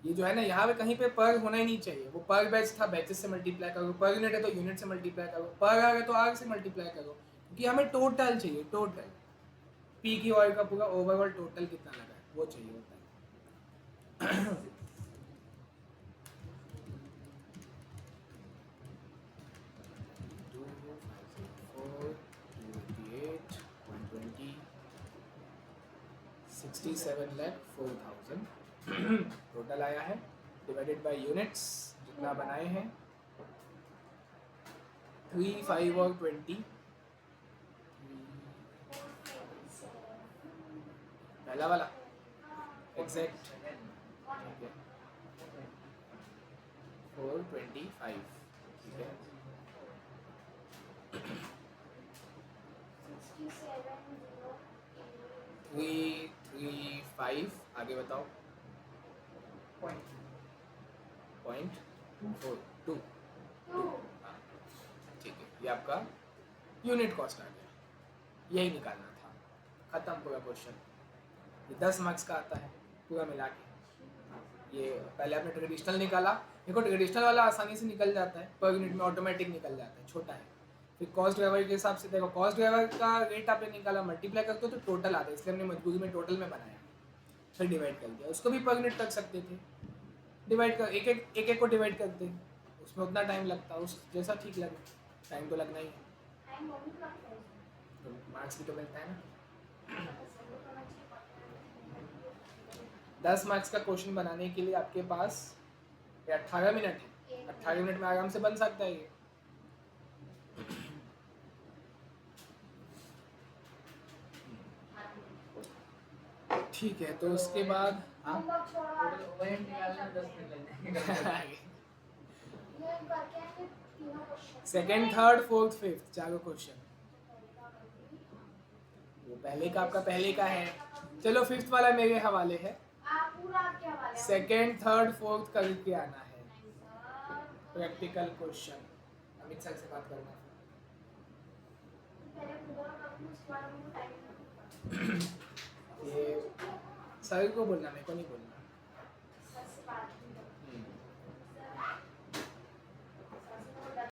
ये जो है ना, यहाँ पे कहीं पे पर होना ही नहीं चाहिए। वो पर बैच था, बैचेस से मल्टीप्लाई करो, पर यूनिट है तो यूनिट से मल्टीप्लाई करो, पर आर है तो आर से मल्टीप्लाई करो, क्योंकि हमें टोटल चाहिए, टोटल पी की ऑयल का पूरा ओवरऑल टोटल कितना लगा है वो चाहिए होता है। 67 lakh 4,000 टोटल आया है, डिवाइडेड बाय यूनिट्स जितना बनाए हैं 3, 5 और 20। पहला वाला एग्जैक्ट 425, ठीक है। 335, आगे बताओ। पॉइंट 2, हाँ, ठीक है। ये आपका यूनिट कॉस्ट आ गया, यही निकालना था, खत्म पूरा क्वेश्चन। ये 10 मार्क्स का आता है पूरा मिला के। ये पहले आपने ट्रेडिशनल निकाला, देखो ट्रेडिशनल वाला आसानी से निकल जाता है, पर यूनिट में ऑटोमेटिक निकल जाता है, छोटा है। फिर कॉस्ट ड्राइवर के हिसाब से देखो, कॉस्ट ड्राइवर का रेट आपने निकाला, मल्टीप्लाई करते हो तो टोटल आता है, इसलिए हमने मजबूरी में टोटल में बनाया, फिर डिवाइड कर दिया। उसको भी पर यूनिट कर सकते थे, डिवाइड कर एक को डिवाइड करते, उसमें उतना टाइम लगता, उस जैसा ठीक लगे, टाइम तो लगना ही है, तो मार्क्स भी तो मिलता है ना। 10 मार्क्स का क्वेश्चन बनाने के लिए आपके पास 18 मिनट है, 18 मिनट में आराम से बन सकता है ये। ठीक है, तो उसके बाद टोटल ओवरहेड निकालना 10 मिनट लग जाएंगे। सेकेंड, थर्ड, फोर्थ, फिफ्थ, चारों क्वेश्चन। वो पहले का आपका पहले का है, चलो फिफ्थ वाला मेरे हवाले है। सेकेंड, थर्ड, फोर्थ करके आना है, प्रैक्टिकल क्वेश्चन। अमित सर से बात करना है। ये सर को बोलना, मेरे को नहीं बोलना।